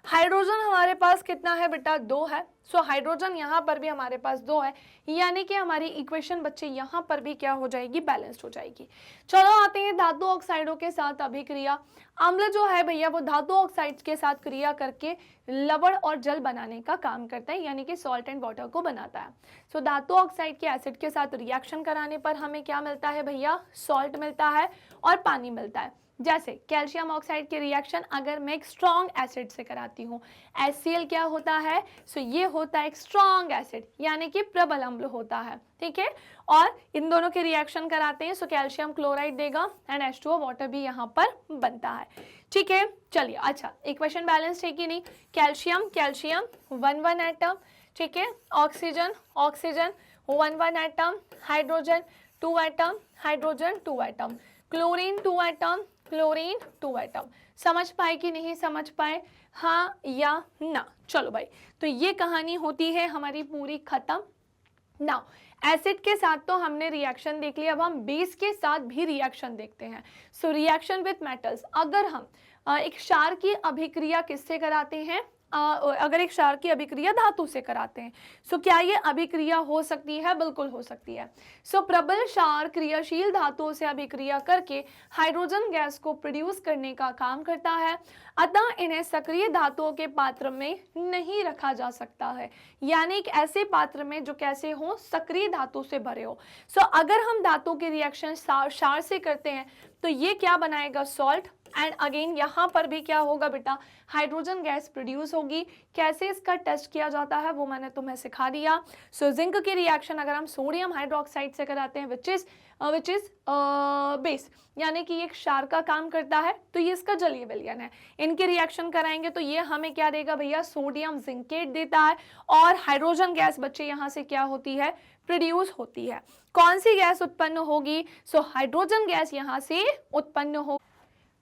हाइड्रोजन हमारे पास कितना है बेटा, 2 है। सो हाइड्रोजन यहाँ पर भी हमारे पास 2 है, यानी कि हमारी इक्वेशन बच्चे यहाँ पर भी क्या हो जाएगी, बैलेंस्ड हो जाएगी। चलो आते हैं धातु ऑक्साइडों के साथ अभिक्रिया। अम्ल जो है भैया वो धातु ऑक्साइड के साथ क्रिया करके लवण और जल बनाने का काम करता है, यानी कि सॉल्ट एंड वाटर को बनाता है। सो धातु ऑक्साइड के एसिड के साथ रिएक्शन कराने पर हमें क्या मिलता है भैया, सॉल्ट मिलता है और पानी मिलता है। जैसे कैल्शियम ऑक्साइड के रिएक्शन अगर मैं एक स्ट्रॉन्ग एसिड से कराती हूँ, HCl क्या होता है, सो ये होता है एक स्ट्रॉन्ग एसिड, यानी कि प्रबल अम्ल होता है, ठीक है। और इन दोनों के रिएक्शन कराते हैं, सो कैल्शियम क्लोराइड देगा एंड H2O वाटर भी यहाँ पर बनता है, ठीक है। चलिए अच्छा, इक्वेशन बैलेंस है कि नहीं, कैल्शियम कैल्शियम 1 1 एटम, ठीक है। Oxygen oxygen 1 1 atom, hydrogen 2 atom, hydrogen 2 atom, chlorine 2 atom, chlorine 2 atom. समझ पाए कि नहीं समझ पाए, हाँ या ना। चलो भाई, तो ये कहानी होती है हमारी पूरी खत्म। नाउ एसिड के साथ तो हमने रिएक्शन देख लिया, अब हम बेस के साथ भी रिएक्शन देखते हैं। सो रिएक्शन विथ मेटल्स, अगर हम एक क्षार की अभिक्रिया किससे कराते हैं, अगर एक क्षार की अभिक्रिया धातु से कराते हैं, सो क्या ये अभिक्रिया हो सकती है, बिल्कुल हो सकती है। सो प्रबल क्षार क्रियाशील धातुओं से अभिक्रिया करके हाइड्रोजन गैस को प्रोड्यूस करने का काम करता है, अतः इन्हें सक्रिय धातुओं के पात्र में नहीं रखा जा सकता है, यानी एक ऐसे पात्र में जो कैसे हो, सक्रिय धातु से भरे हो। सो अगर हम धातु के रिएक्शन क्षार से करते हैं तो ये क्या बनाएगा, सॉल्ट, एंड अगेन यहाँ पर भी क्या होगा बेटा, हाइड्रोजन गैस प्रोड्यूस होगी। कैसे इसका टेस्ट किया जाता है वो मैंने तुम्हें सिखा दिया। सो जिंक की रिएक्शन अगर हम सोडियम हाइड्रोक्साइड से कराते हैं विच इज बेस, यानी कि ये क्षार का काम करता है, तो ये इसका जलीय विलयन है। इनके रिएक्शन कराएंगे तो ये हमें क्या देगा भैया, सोडियम जिंकेट देता है, और हाइड्रोजन गैस बच्चे यहाँ से क्या होती है, प्रोड्यूस होती है। कौन सी गैस उत्पन्न होगी, सो हाइड्रोजन गैस यहाँ से उत्पन्न हो।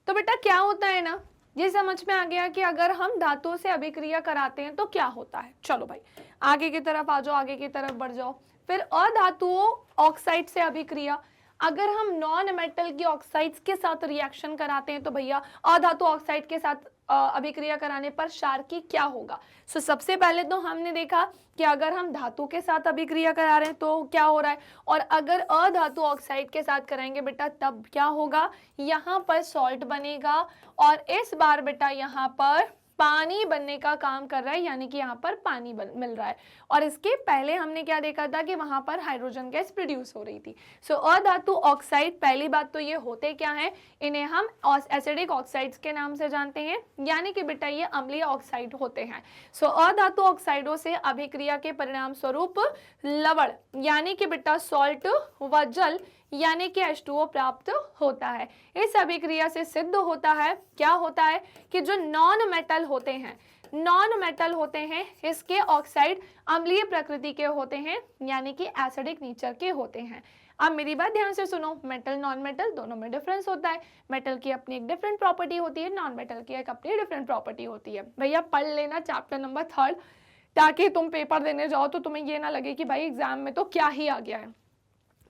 तो बेटा क्या होता है ना, ये समझ में आ गया कि अगर हम धातुओं से अभिक्रिया कराते हैं तो क्या होता है। चलो भाई आगे की तरफ आ जाओ, आगे की तरफ बढ़ जाओ। फिर अधातुओं ऑक्साइड से अभिक्रिया, अगर हम नॉन मेटल की ऑक्साइड्स के साथ रिएक्शन कराते हैं तो भैया अधातु ऑक्साइड के साथ अभिक्रिया कराने पर क्षार की क्या होगा। सो सबसे पहले तो हमने देखा कि अगर हम धातु के साथ अभिक्रिया करा रहे हैं तो क्या हो रहा है, और अगर अधातु ऑक्साइड के साथ कराएंगे बेटा तब क्या होगा, यहाँ पर सॉल्ट बनेगा, और इस बार बेटा यहाँ पर पानी बनने का काम कर रहा है, यानी कि यहाँ पर पानी मिल रहा है। और इसके पहले हमने क्या देखा था कि वहां पर हाइड्रोजन गैस प्रोड्यूस हो रही थी। सो अधातु ऑक्साइड, पहली बात तो ये होते क्या है, इन्हें हम एसिडिक ऑक्साइड्स के नाम से जानते हैं, यानी कि बेटा ये अम्लीय ऑक्साइड होते हैं। सो अधातु ऑक्साइडों से अभिक्रिया के परिणाम स्वरूप लवण, यानी कि बेटा सॉल्ट व जल, यानी कि H2O प्राप्त होता है। इस अभिक्रिया से सिद्ध होता है, क्या होता है कि जो नॉन मेटल होते हैं इसके ऑक्साइड अम्लीय प्रकृति के होते हैं, यानी कि एसिडिक नेचर के होते हैं। अब मेरी बात ध्यान से सुनो, मेटल नॉन मेटल दोनों में डिफरेंस होता है। मेटल की अपनी एक डिफरेंट प्रॉपर्टी होती है, नॉन मेटल की एक अपनी डिफरेंट प्रॉपर्टी होती है। भैया पढ़ लेना चैप्टर नंबर 3, ताकि तुम पेपर देने जाओ तो तुम्हें ये ना लगे कि भाई एग्जाम में तो क्या ही आ गया है।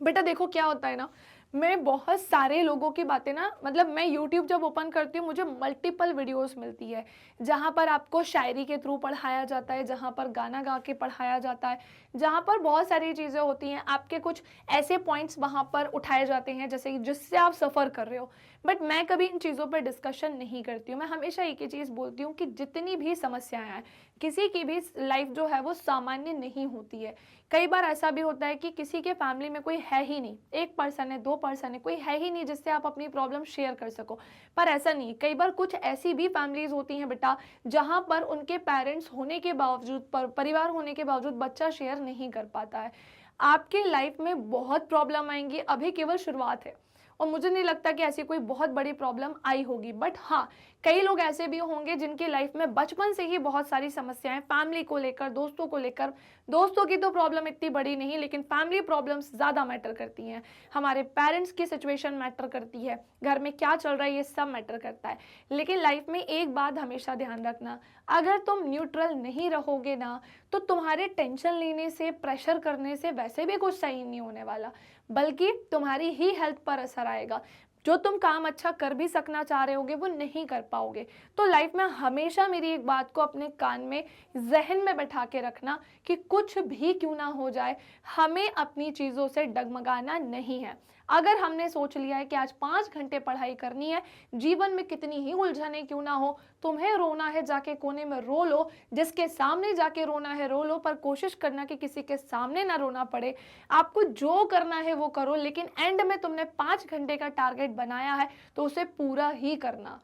बेटा देखो क्या होता है ना, मैं बहुत सारे लोगों की बातें ना, मतलब मैं YouTube जब ओपन करती हूँ मुझे मल्टीपल वीडियोस मिलती है जहाँ पर आपको शायरी के थ्रू पढ़ाया जाता है, जहाँ पर गाना गा के पढ़ाया जाता है, जहाँ पर बहुत सारी चीज़ें होती हैं, आपके कुछ ऐसे पॉइंट्स वहाँ पर उठाए जाते हैं जैसे कि जिससे आप सफ़र कर रहे हो। बट मैं कभी इन चीज़ों पर डिस्कशन नहीं करती हूँ। मैं हमेशा एक ही चीज़ बोलती हूँ कि जितनी भी समस्याएं हैं, किसी की भी लाइफ जो है वो सामान्य नहीं होती है। कई बार ऐसा भी होता है कि किसी के फैमिली में कोई है ही नहीं, एक पर्सन है, दो पर्सन है, कोई है ही नहीं जिससे आप अपनी प्रॉब्लम शेयर कर सको। पर ऐसा नहीं, कई बार कुछ ऐसी भी फैमिलीज होती हैं बेटा जहां पर उनके पेरेंट्स होने के बावजूद, परिवार होने के बावजूद बच्चा शेयर नहीं कर पाता है। आपके लाइफ में बहुत प्रॉब्लम आएंगी, अभी केवल शुरुआत है और मुझे नहीं लगता कि ऐसी कोई बहुत बड़ी प्रॉब्लम आई होगी। बट हाँ, कई लोग ऐसे भी होंगे जिनकी लाइफ में बचपन से ही बहुत सारी समस्याएं, फैमिली को लेकर, दोस्तों को लेकर। दोस्तों की तो प्रॉब्लम इतनी बड़ी नहीं, लेकिन फैमिली प्रॉब्लम्स ज़्यादा मैटर करती हैं। हमारे पेरेंट्स की सिचुएशन मैटर करती है, घर में क्या चल रहा है ये सब मैटर करता है। लेकिन लाइफ में एक बात हमेशा ध्यान रखना, अगर तुम न्यूट्रल नहीं रहोगे ना तो तुम्हारे टेंशन लेने से, प्रेशर करने से वैसे भी कुछ सही नहीं होने वाला, बल्कि तुम्हारी ही हेल्थ पर असर आएगा। जो तुम काम अच्छा कर भी सकना चाह रहे होगे वो नहीं कर पाओगे। तो लाइफ में हमेशा मेरी एक बात को अपने कान में, जहन में बैठा के रखना कि कुछ भी क्यों ना हो जाए, हमें अपनी चीज़ों से डगमगाना नहीं है। अगर हमने सोच लिया है कि आज 5 घंटे पढ़ाई करनी है, जीवन में कितनी ही उलझने क्यों ना हो, तुम्हें रोना है जाके कोने में रो लो, जिसके सामने जाके रोना है रो लो, पर कोशिश करना कि किसी के सामने ना रोना पड़े। आपको जो करना है वो करो, लेकिन एंड में तुमने 5 घंटे का टारगेट बनाया है तो उसे पूरा ही करना।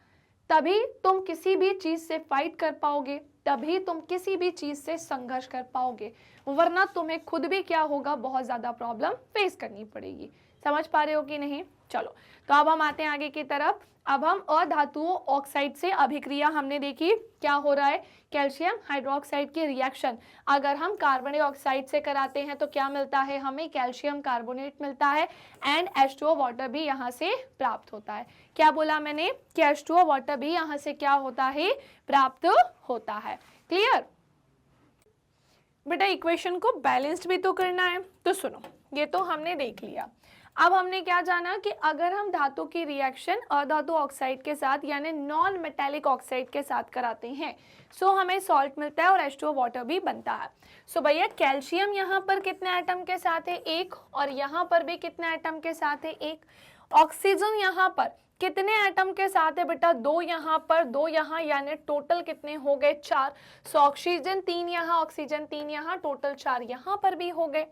तभी तुम किसी भी चीज से फाइट कर पाओगे, तभी तुम किसी भी चीज से संघर्ष कर पाओगे, वरना तुम्हें खुद भी क्या होगा, बहुत ज्यादा प्रॉब्लम फेस करनी पड़ेगी। समझ पा रहे हो कि नहीं? चलो, तो अब हम आते हैं आगे की तरफ। अब हम अधातुओं ऑक्साइड से अभिक्रिया हमने देखी, क्या हो रहा है, कैल्शियम हाइड्रोक्साइड की रिएक्शन अगर हम कार्बन डाइऑक्साइड से कराते हैं तो क्या मिलता है, हमें कैल्शियम कार्बोनेट मिलता है एंड H2O वाटर भी यहाँ से प्राप्त होता है। क्या बोला मैंने कि H2O वाटर भी यहाँ से क्या होता है, प्राप्त होता है। क्लियर? बेटा इक्वेशन को बैलेंस्ड भी तो करना है, तो सुनो, ये तो हमने देख लिया। अब हमने क्या जाना कि अगर हम धातु की रिएक्शन अधातु ऑक्साइड के साथ यानी नॉन मेटेलिक ऑक्साइड के साथ कराते हैं सो हमें सॉल्ट मिलता है और H2O वाटर भी बनता है। सो भैया कैल्शियम यहाँ पर कितने एटम के साथ है, एक, और यहाँ पर भी कितने एटम के साथ है, एक। ऑक्सीजन यहाँ पर कितने एटम के साथ है बेटा, दो यहाँ पर, दो यहाँ, यानी टोटल कितने हो गए, 4। सो ऑक्सीजन 3 यहाँ, ऑक्सीजन 3 यहाँ, टोटल 4 यहाँ पर भी हो गए।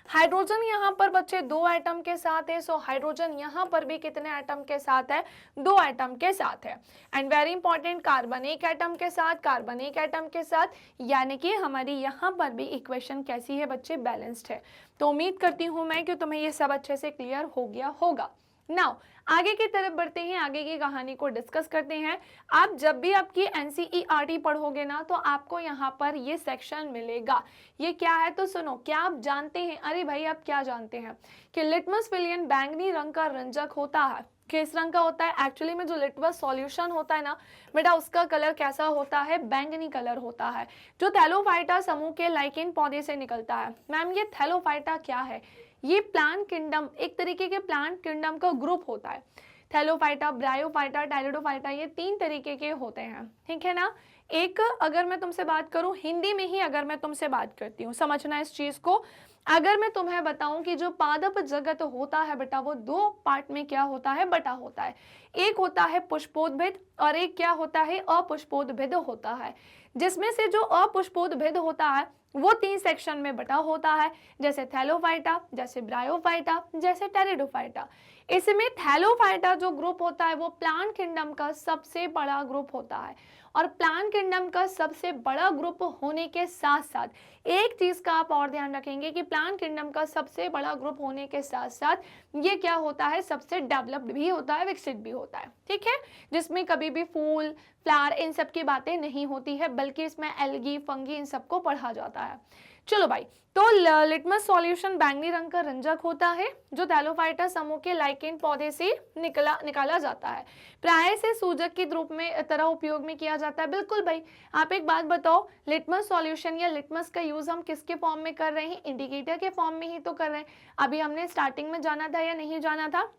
हाइड्रोजन यहाँ पर बच्चे 2 एटम के साथ है, सो हाइड्रोजन यहाँ पर भी कितने एटम के साथ है, 2 एटम के साथ है। And very important, carbon 1 atom के साथ, कार्बन 1 एटम के साथ, यानी कि हमारी यहाँ पर भी इक्वेशन कैसी है बच्चे, बैलेंस्ड है। तो उम्मीद करती हूँ मैं कि तुम्हें ये सब अच्छे से क्लियर हो गया होगा। नाउ आगे की तरफ बढ़ते हैं, आगे की कहानी को डिस्कस करते हैं। आप जब भी आपकी NCERT पढ़ोगे ना तो आपको यहाँ पर ये सेक्शन मिलेगा। ये क्या है तो सुनो, क्या आप जानते हैं, अरे भाई आप क्या जानते हैं कि लिटमस विलियन बैंगनी रंग का रंजक होता है। किस रंग का होता है, एक्चुअली में जो लिटमस सॉल्यूशन होता है ना बेटा उसका कलर कैसा होता है, बैंगनी कलर होता है, जो थैलोफाइटा समूह के लाइकेन पौधे से निकलता है। मैम ये थैलोफाइटा क्या है, ये प्लांट किंगडम, एक तरीके के प्लांट किंगडम का ग्रुप होता है। थैलोफाइटा, ब्रायोफाइटा, टाइलिडोफाइटा, ये 3 तरीके के होते हैं, ठीक है ना। एक अगर मैं तुमसे बात करूं हिंदी में ही, अगर मैं तुमसे बात करती हूँ, समझना इस चीज को, अगर मैं तुम्हें बताऊं कि जो पादप जगत होता है बेटा वो 2 पार्ट में क्या होता है, बटा होता है। एक होता है पुष्पोद्भिद और एक क्या होता है, अपुष्पोद्भिद होता है। जिसमें से जो अपुष्पोद्भिद होता है वो 3 सेक्शन में बटा होता है, जैसे थैलोफाइटा, जैसे ब्रायोफाइटा, जैसे टेरिडोफाइटा। इसमें थैलोफाइटा जो ग्रुप होता है वो प्लांट किंगडम का सबसे बड़ा ग्रुप होता है, और प्लांट किंगडम का सबसे बड़ा ग्रुप होने के साथ साथ एक चीज का आप और ध्यान रखेंगे कि प्लांट किंगडम का सबसे बड़ा ग्रुप होने के साथ साथ ये क्या होता है, सबसे डेवलप्ड भी होता है, विकसित भी होता है, ठीक है। जिसमें कभी भी फूल, फ्लावर, इन सब की बातें नहीं होती है, बल्कि इसमें एल्गी, फंगी, इन सबको पढ़ा जाता है। चलो भाई, तो लिटमस सॉल्यूशन बैंगनी रंग का रंजक होता है जो थैलोफाइटा समूह के लाइकेन पौधे से निकाला जाता है। प्राय से सूजक के रूप में तरह उपयोग में किया जाता है। बिल्कुल भाई, आप एक बात बताओ, लिटमस सॉल्यूशन या लिटमस का यूज हम किसके फॉर्म में कर रहे हैं? इंडिकेटर के फॉर्म में ही तो कर रहे हैं। अभी हमने स्टार्टिंग में जाना था या नहीं जाना था?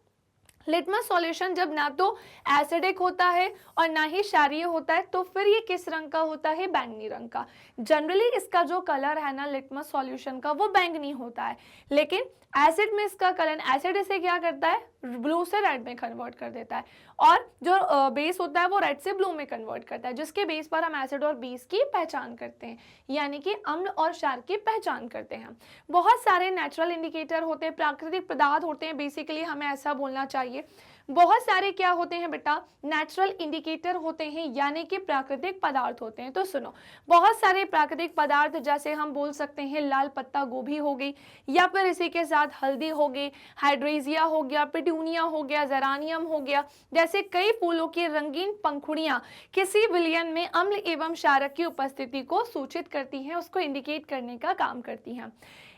लिटमस सॉल्यूशन जब ना तो एसिडिक होता है और ना ही क्षारीय होता है, तो फिर ये किस रंग का होता है? बैंगनी रंग का। जनरली इसका जो कलर है ना लिटमस सॉल्यूशन का, वो बैंगनी होता है, लेकिन एसिड में इसका कलर, एसिड इसे क्या करता है? ब्लू से रेड में कन्वर्ट कर देता है, और जो बेस होता है वो रेड से ब्लू में कन्वर्ट करता है, जिसके बेस पर हम एसिड और बेस की पहचान करते हैं, यानी कि अम्ल और क्षार की पहचान करते हैं। बहुत सारे नेचुरल इंडिकेटर होते हैं, प्राकृतिक पदार्थ होते हैं, बेसिकली हमें ऐसा बोलना चाहिए। बहुत सारे क्या होते हैं बेटा? नेचुरल इंडिकेटर होते हैं, यानी कि प्राकृतिक पदार्थ होते हैं। तो सुनो, बहुत सारे प्राकृतिक पदार्थ, जैसे हम बोल सकते हैं लाल पत्ता गोभी हो गई, या फिर इसी के साथ हल्दी हो गई, हाइड्रेजिया हो गया, पिटूनिया हो गया, जेरानियम हो गया, जैसे कई फूलों की रंगीन पंखुड़ियां किसी विलयन में अम्ल एवं क्षारक की उपस्थिति को सूचित करती हैं, उसको इंडिकेट करने का काम करती हैं।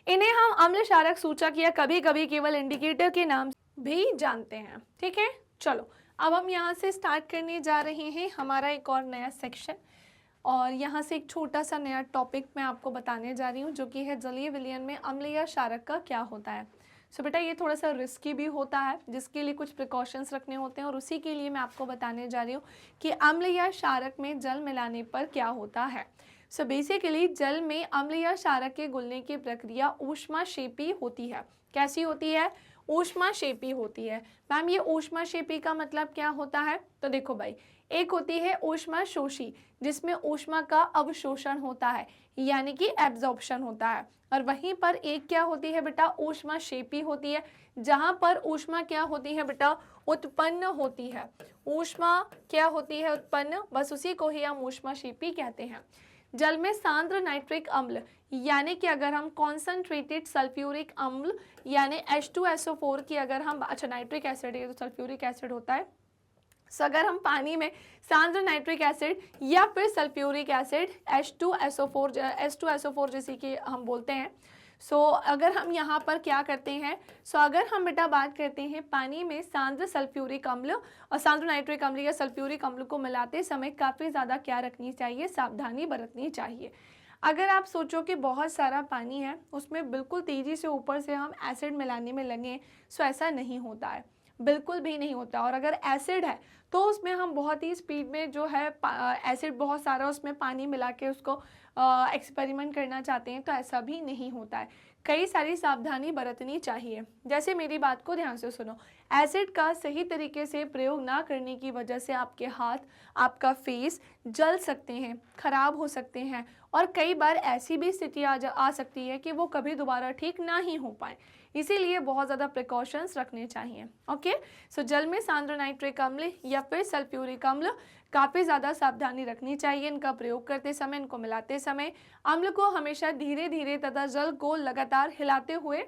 इन्हें हम अम्ल क्षारक सूचक या कभी कभी केवल इंडिकेटर के नाम भी जानते हैं। ठीक है, चलो अब हम यहाँ से स्टार्ट करने जा रहे हैं हमारा एक और नया सेक्शन, और यहाँ से एक छोटा सा नया टॉपिक मैं आपको बताने जा रही हूँ, जो कि है जलीय विलयन में अम्ल या क्षारक का क्या होता है। सो बेटा, ये थोड़ा सा रिस्की भी होता है, जिसके लिए कुछ प्रिकॉशंस रखने होते हैं, और उसी के लिए मैं आपको बताने जा रही हूँ कि अम्ल या क्षारक में जल मिलाने पर क्या होता है। सो बेसिकली जल में अम्ल या क्षारक के घुलने की प्रक्रिया ऊष्माक्षेपी होती है। कैसी होती है? ऊष्माक्षेपी होती है। मैम, ये ऊष्माक्षेपी का मतलब क्या होता है? तो देखो भाई, एक होती है ऊष्माशोषी, जिसमें ऊष्मा का अवशोषण होता है, यानी कि एब्जॉर्प्शन होता है, और वहीं पर एक क्या होती है बेटा? ऊष्माक्षेपी होती है, जहां पर ऊष्मा क्या होती है बेटा? उत्पन्न होती है। ऊष्मा क्या होती है? उत्पन्न, बस उसी को ही हम ऊष्माक्षेपी कहते हैं। जल में सांद्र नाइट्रिक अम्ल, यानी कि अगर हम कॉन्सनट्रेटेड सल्फ्यूरिक अम्ल यानी H2SO4 की अगर हम, अच्छा नाइट्रिक एसिड है तो सल्फ्यूरिक एसिड होता है, सो अगर हम पानी में सांद्र नाइट्रिक एसिड या फिर सल्फ्यूरिक एसिड H2SO4 जैसे कि हम बोलते हैं, सो अगर हम यहाँ पर क्या करते हैं, सो अगर हम बेटा बात करते हैं पानी में सांद्र सल्फ्यूरिक अम्ल और सांद्र नाइट्रिक अम्ल या सल्फ्यूरिक अम्ल को मिलाते समय काफ़ी ज़्यादा क्या रखनी चाहिए? सावधानी बरतनी चाहिए। अगर आप सोचो कि बहुत सारा पानी है, उसमें बिल्कुल तेज़ी से ऊपर से हम एसिड मिलाने में लगे, सो ऐसा नहीं होता है, बिल्कुल भी नहीं होता। और अगर एसिड है तो उसमें हम बहुत ही स्पीड में जो है एसिड बहुत सारा उसमें पानी मिला के उसको एक्सपेरिमेंट करना चाहते हैं, तो ऐसा भी नहीं होता है। कई सारी सावधानी बरतनी चाहिए। जैसे मेरी बात को ध्यान से सुनो, एसिड का सही तरीके से प्रयोग ना करने की वजह से आपके हाथ, आपका फेस जल सकते हैं, खराब हो सकते हैं, और कई बार ऐसी भी स्थिति आ सकती है कि वो कभी दोबारा ठीक ना ही हो पाए। इसीलिए बहुत ज़्यादा प्रिकॉशंस रखने चाहिए। ओके, सो जल में सांद्र नाइट्रिक अम्ल या फिर सल्फ्यूरिक अम्ल काफ़ी ज़्यादा सावधानी रखनी चाहिए इनका प्रयोग करते समय, इनको मिलाते समय। अम्ल को हमेशा धीरे धीरे तथा जल को लगातार हिलाते हुए,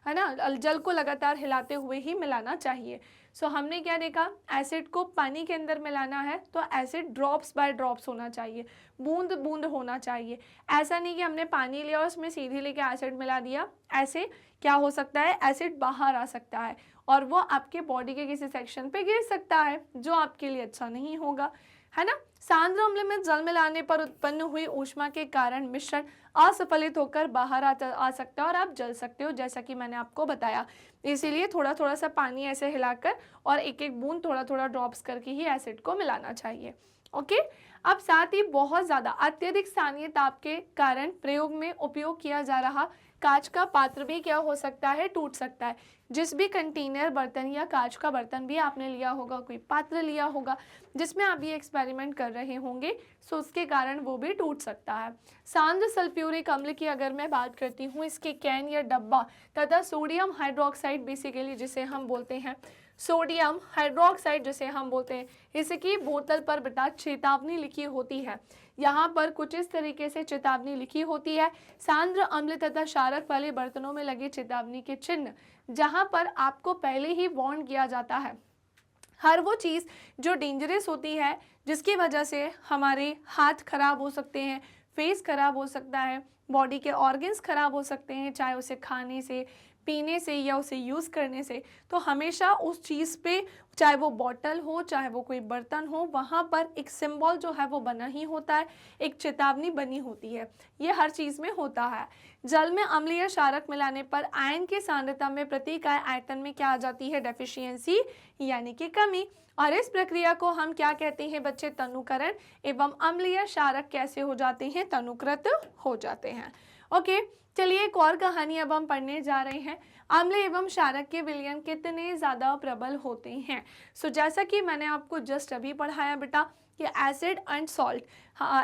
है ना, जल को लगातार हिलाते हुए ही मिलाना चाहिए। सो हमने क्या देखा, एसिड को पानी के अंदर मिलाना है तो एसिड ड्रॉप्स बाय ड्रॉप्स होना चाहिए, बूंद बूंद होना चाहिए। ऐसा नहीं कि हमने पानी लिया और उसमें सीधे लेके एसिड मिला दिया, ऐसे क्या हो सकता है? एसिड बाहर आ सकता है और वो आपके बॉडी के किसी सेक्शन पे गिर सकता है, जो आपके लिए अच्छा नहीं होगा, है ना। सांद्र अम्ल में जल मिलाने पर उत्पन्न हुई ऊष्मा के कारण मिश्रण असफलित होकर बाहर आ सकता है और आप जल सकते हो, जैसा कि मैंने आपको बताया। इसीलिए थोड़ा थोड़ा सा पानी ऐसे हिलाकर और एक एक बूंद थोड़ा थोड़ा ड्रॉप्स करके ही एसिड को मिलाना चाहिए। ओके, अब साथ ही बहुत ज़्यादा अत्यधिक स्थानीय ताप के कारण प्रयोग में उपयोग किया जा रहा कांच का पात्र भी क्या हो सकता है? टूट सकता है। जिस भी कंटेनर, बर्तन या कांच का बर्तन भी आपने लिया होगा, कोई पात्र लिया होगा जिसमें आप ये एक्सपेरिमेंट कर रहे होंगे, सो उसके कारण वो भी टूट सकता है। सांद्र सल्फ्यूरिक अम्ल की अगर मैं बात करती हूँ, इसके कैन या डब्बा तथा सोडियम हाइड्रोक्साइड, बेसिकली जिसे हम बोलते हैं सोडियम हाइड्रोक्साइड जिसे हम बोलते हैं, इसकी बोतल पर बेटा चेतावनी लिखी होती है। यहाँ पर कुछ इस तरीके से चेतावनी लिखी होती है। सांद्र अम्ल तथा क्षारक वाले बर्तनों में लगे चेतावनी के चिन्ह, जहाँ पर आपको पहले ही वार्न किया जाता है। हर वो चीज़ जो डेंजरस होती है, जिसकी वजह से हमारे हाथ खराब हो सकते हैं, फेस खराब हो सकता है, बॉडी के ऑर्गन्स खराब हो सकते हैं, चाहे उसे खाने से, पीने से या उसे यूज़ करने से। तो हमेशा उस चीज़ पे, चाहे वो बॉटल हो, चाहे वो कोई बर्तन हो, वहाँ पर एक सिंबल जो है वो बना ही होता है, एक चेतावनी बनी होती है। ये हर चीज़ में होता है। जल में अम्लीय क्षारक मिलाने पर आयन की सांद्रता में प्रति इकाई आयतन में क्या आ जाती है? डेफिशिएंसी, यानी कि कमी। और इस प्रक्रिया को हम क्या कहते हैं बच्चे? तनुकरण। एवं अम्लीय क्षारक कैसे हो जाते हैं? तनुकृत हो जाते हैं। ओके, चलिए एक और कहानी अब हम पढ़ने जा रहे हैं। अम्ल एवं क्षारक के विलयन कितने ज़्यादा प्रबल होते हैं? जैसा कि मैंने आपको जस्ट अभी पढ़ाया बेटा कि acid and salt,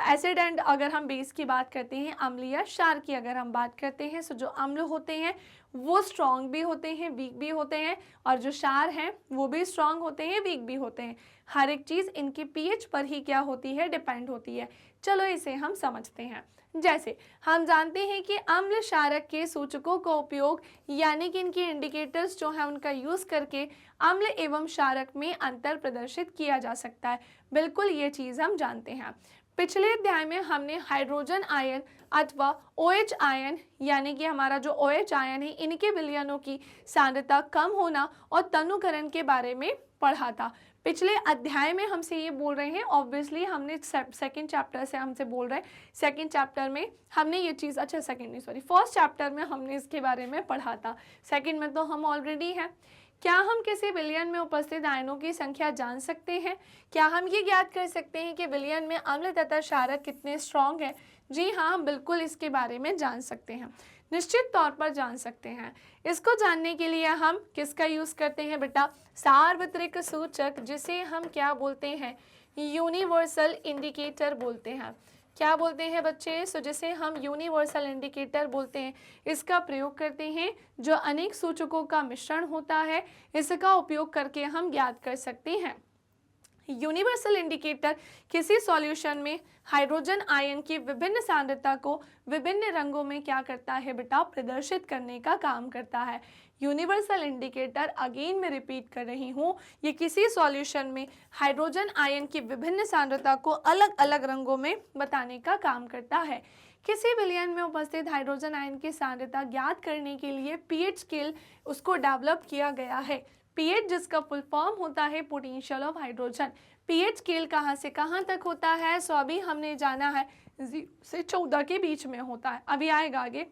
acid and अगर हम बेस की बात करते हैं, अम्लीय क्षार की अगर हम बात करते हैं, जो अम्ल होते हैं वो स्ट्रॉन्ग भी होते हैं, वीक भी होते हैं, और जो क्षार हैं वो भी स्ट्रॉन्ग होते हैं, वीक भी होते हैं। हर एक चीज़ इनकी पीएच पर ही क्या होती है? डिपेंड होती है। चलो इसे हम समझते हैं। जैसे हम जानते हैं कि अम्ल क्षारक के सूचकों का उपयोग, यानी कि इनके इंडिकेटर्स जो है उनका यूज़ करके अम्ल एवं क्षारक में अंतर प्रदर्शित किया जा सकता है। बिल्कुल ये चीज़ हम जानते हैं। पिछले अध्याय में हमने हाइड्रोजन आयन अथवा OH आयन, यानी कि हमारा जो OH आयन है, इनके विलयनों की सांद्रता कम होना और तनुकरण के बारे में पढ़ा था। पिछले अध्याय में हमसे ये बोल रहे हैं, ऑब्वियसली हमने सेकंड चैप्टर से हमसे बोल रहे हैं, सेकंड चैप्टर में हमने ये चीज़, अच्छा सेकंड नहीं सॉरी फर्स्ट चैप्टर में हमने इसके बारे में पढ़ा था, सेकंड में तो हम ऑलरेडी हैं। क्या हम किसी विलयन में उपस्थित आयनों की संख्या जान सकते हैं? क्या हम ये ज्ञात कर सकते हैं कि विलयन में अम्ल तथा क्षारक कितने स्ट्रॉन्ग है? जी हाँ, हम बिल्कुल इसके बारे में जान सकते हैं, निश्चित तौर पर जान सकते हैं। इसको जानने के लिए हम किसका यूज़ करते हैं बेटा? सार्वत्रिक सूचक, जिसे हम क्या बोलते हैं? यूनिवर्सल इंडिकेटर बोलते हैं। क्या बोलते हैं बच्चे? जिसे हम यूनिवर्सल इंडिकेटर बोलते हैं। इसका प्रयोग करते हैं, जो अनेक सूचकों का मिश्रण होता है, इसका उपयोग करके हम ज्ञात कर सकते हैं। यूनिवर्सल इंडिकेटर किसी सॉल्यूशन में हाइड्रोजन आयन की विभिन्न सांद्रता को विभिन्न रंगों में क्या करता है बेटा? प्रदर्शित करने का काम करता है। यूनिवर्सल इंडिकेटर, अगेन मैं रिपीट कर रही हूँ, ये किसी सॉल्यूशन में हाइड्रोजन आयन की विभिन्न सांद्रता को अलग अलग रंगों में बताने का काम करता है। किसी विलयन में उपस्थित हाइड्रोजन आयन की सांद्रता ज्ञात करने के लिए पीएच स्केल उसको डेवलप किया गया है। पीएच जिसका फुल फॉर्म होता है potential of hydrogen. PH scale कहाँ से कहाँ तक होता है? अभी हमने जाना है 0 से 14 के बीच में होता है, अभी आएगा आगे।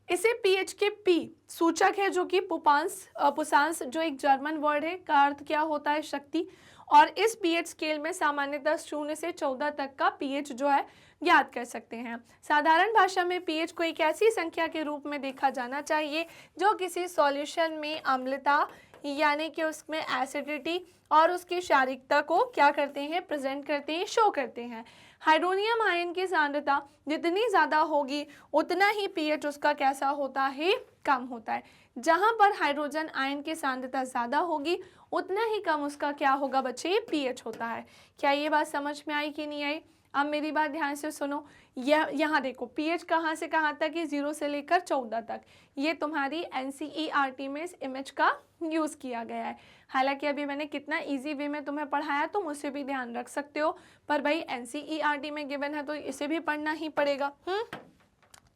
इसे पीएच के पी सूचक है, जो कि पुसांस जो एक जर्मन वर्ड है, का अर्थ क्या होता है? शक्ति। और इस पीएच स्केल में सामान्यतः 0 से 14 तक का पीएच जो है ज्ञात कर सकते हैं। साधारण भाषा में पीएच को एक ऐसी संख्या के रूप में देखा जाना चाहिए जो किसी सॉल्यूशन में अम्लता, यानी कि उसमें एसिडिटी और उसकी क्षारीकता को क्या करते हैं? प्रेजेंट करते हैं, शो करते हैं। हाइड्रोनियम आयन की सांद्रता जितनी ज़्यादा होगी उतना ही पीएच उसका कैसा होता है? कम होता है। जहाँ पर हाइड्रोजन आयन की सांद्रता ज़्यादा होगी उतना ही कम उसका क्या होगा बच्चे? पीएच होता है। क्या ये बात समझ में आई कि नहीं आई? अब मेरी बात ध्यान से सुनो। यहाँ देखो, पीएच कहाँ से कहाँ तक है? 0 से लेकर 14 तक। ये तुम्हारी NCERT में इस इमेज का यूज़ किया गया है। हालांकि अभी मैंने कितना इजी वे में तुम्हें पढ़ाया, तुम उसे भी ध्यान रख सकते हो, पर भाई NCERT में गिवन है तो इसे भी पढ़ना ही पड़ेगा।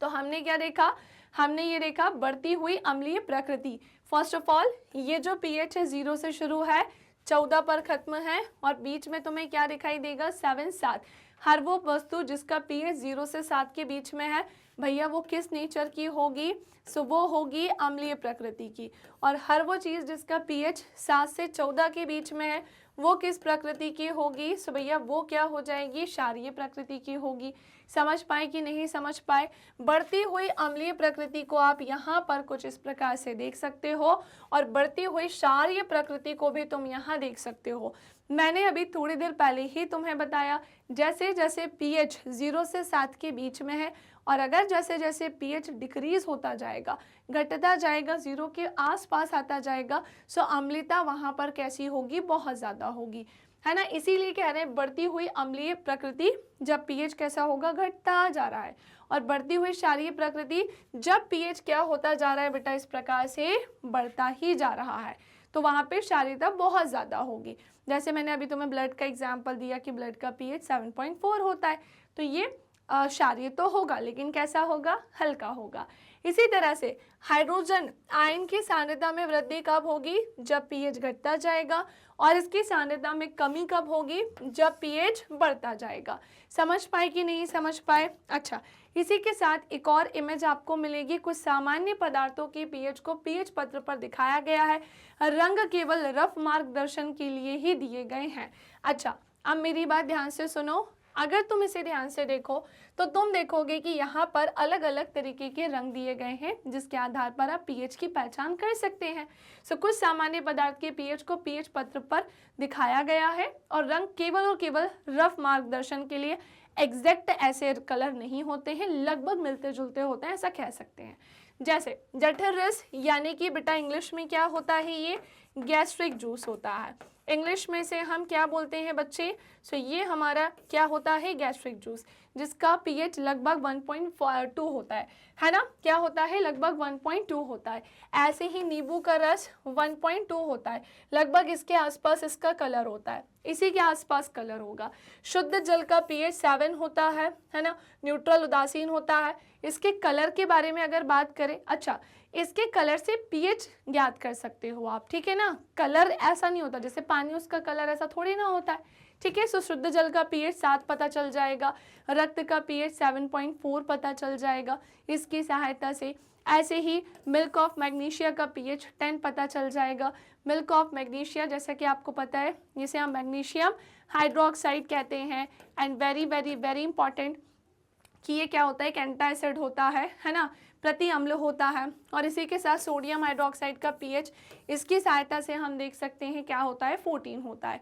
तो हमने क्या देखा? हमने ये देखा बढ़ती हुई अम्लीय प्रकृति। फर्स्ट ऑफ ऑल, ये जो पीएच है 0 से शुरू है, 14 पर खत्म है, और बीच में तुम्हें क्या दिखाई देगा? 7 7। हर वो वस्तु जिसका पीएच 0 से 7 के बीच में है भैया, वो किस नेचर की होगी? वो होगी अम्लीय प्रकृति की। और हर वो चीज़ जिसका पीएच 7 से 14 के बीच में है वो किस प्रकृति की होगी? भैया वो क्या हो जाएगी? क्षारीय प्रकृति की होगी। समझ पाए कि नहीं समझ पाए? बढ़ती हुई अम्लीय प्रकृति को आप यहाँ पर कुछ इस प्रकार से देख सकते हो, और बढ़ती हुई क्षारीय प्रकृति को भी तुम यहाँ देख सकते हो। मैंने अभी थोड़ी देर पहले ही तुम्हें बताया, जैसे जैसे पीएच 0 से 7 के बीच में है, और अगर जैसे जैसे पीएच डिक्रीज होता जाएगा, घटता जाएगा, 0 के आसपास आता जाएगा, सो अम्लता वहाँ पर कैसी होगी? बहुत ज़्यादा होगी, है ना। इसीलिए कह रहे हैं बढ़ती हुई अम्लीय प्रकृति जब पीएच कैसा होगा? घटता जा रहा है। और बढ़ती हुई क्षारीय प्रकृति जब पीएच क्या होता जा रहा है बेटा? इस प्रकार से बढ़ता ही जा रहा है। तो वहाँ पे क्षारीयता बहुत ज़्यादा होगी। जैसे मैंने अभी तुम्हें ब्लड का एग्जाम्पल दिया कि ब्लड का pH 7.4 होता है, तो ये क्षारीय तो होगा लेकिन कैसा होगा, हल्का होगा। इसी तरह से हाइड्रोजन आयन की सांद्रता में वृद्धि कब होगी, जब pH घटता जाएगा, और इसकी सांद्रता में कमी कब होगी, जब pH बढ़ता जाएगा। समझ पाए कि नहीं समझ पाए? अच्छा, इसी के साथ एक और इमेज आपको मिलेगी। कुछ सामान्य पदार्थों के pH को pH पत्र पर दिखाया गया है, रंग केवल रफ मार्गदर्शन के लिए ही दिए गए हैं। अच्छा, अब मेरी बात ध्यान से सुनो। अगर तुम इसे ध्यान से देखो तो तुम देखोगे कि यहाँ पर अलग अलग तरीके के रंग दिए गए हैं, जिसके आधार पर आप pH की पहचान कर सकते हैं। कुछ सामान्य पदार्थ के pH को pH पत्र पर दिखाया गया है, और रंग केवल और केवल रफ मार्गदर्शन के लिए, एग्जैक्ट ऐसे कलर नहीं होते हैं, लगभग मिलते जुलते होते हैं, ऐसा कह सकते हैं। जैसे जठर रस, यानी कि बेटा इंग्लिश में क्या होता है, ये गैस्ट्रिक जूस होता है। इंग्लिश में से हम क्या बोलते हैं बच्चे, ये हमारा क्या होता है, गैस्ट्रिक जूस, जिसका pH लगभग 1.2 होता है ना, क्या होता है, लगभग 1.2 होता है। ऐसे ही नींबू का रस 1.2 होता है, लगभग इसके आसपास इसका कलर होता है, इसी के आसपास कलर होगा। शुद्ध जल का pH 7 होता है ना, न्यूट्रल उदासीन होता है। इसके कलर के बारे में अगर बात करें, अच्छा, इसके कलर से pH ज्ञात कर सकते हो आप, ठीक है ना। कलर ऐसा नहीं होता जैसे पानी, उसका कलर ऐसा थोड़ी ना होता है, ठीक है। शुद्ध जल का pH 7 पता चल जाएगा, रक्त का pH 7.4 पता चल जाएगा इसकी सहायता से। ऐसे ही मिल्क ऑफ मैग्नीशिया का pH 10 पता चल जाएगा। मिल्क ऑफ मैग्नीशिया, जैसा कि आपको पता है, जिसे हम मैग्नीशियम हाइड्रोक्साइड कहते हैं। And very very very important कि ये क्या होता है, एक एंटी एसिड होता है ना, प्रति अम्ल होता है। और इसी के साथ सोडियम हाइड्रोक्साइड का pH, इसकी सहायता से हम देख सकते हैं क्या होता है, 14 होता है।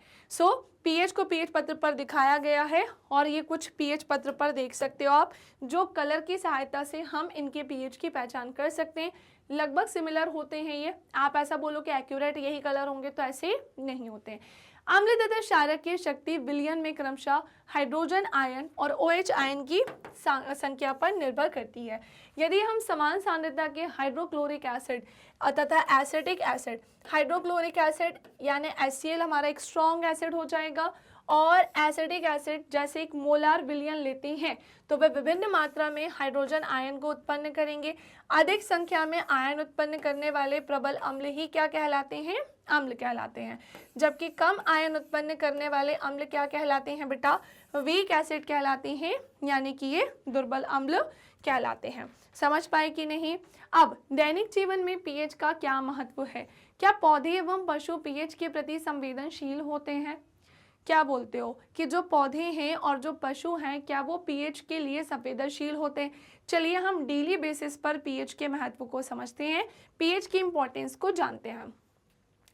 pH को pH पत्र पर दिखाया गया है, और ये कुछ pH पत्र पर देख सकते हो आप, जो कलर की सहायता से हम इनके pH की पहचान कर सकते हैं। लगभग सिमिलर होते हैं ये, आप ऐसा बोलो कि एक्यूरेट यही कलर होंगे, तो ऐसे नहीं होते हैं। अम्ल तथा क्षारक की शक्ति विलयन में क्रमशः हाइड्रोजन आयन और OH आयन की संख्या पर निर्भर करती है। यदि हम समान सांद्रता के हाइड्रोक्लोरिक एसिड तथा एसिटिक एसिड, हाइड्रोक्लोरिक एसिड यानी HCl हमारा एक स्ट्रॉन्ग एसिड हो जाएगा, और एसिटिक एसिड जैसे एक मोलार विलयन लेते हैं, तो वे विभिन्न मात्रा में हाइड्रोजन आयन को उत्पन्न करेंगे। अधिक संख्या में आयन उत्पन्न करने वाले प्रबल अम्ल ही क्या कहलाते हैं, अम्ल कहलाते हैं। जबकि कम आयन उत्पन्न करने वाले अम्ल क्या कहलाते हैं बेटा, वीक एसिड कहलाते हैं, यानी कि ये दुर्बल अम्ल कहलाते हैं। समझ पाए कि नहीं? अब दैनिक जीवन में pH का क्या महत्व है? क्या पौधे एवं पशु pH के प्रति संवेदनशील होते हैं? क्या बोलते हो कि जो पौधे हैं और जो पशु हैं, क्या वो pH के लिए संवेदनशील होते हैं? चलिए हम डेली बेसिस पर pH के महत्व को समझते हैं, pH की इंपॉर्टेंस को जानते हैं।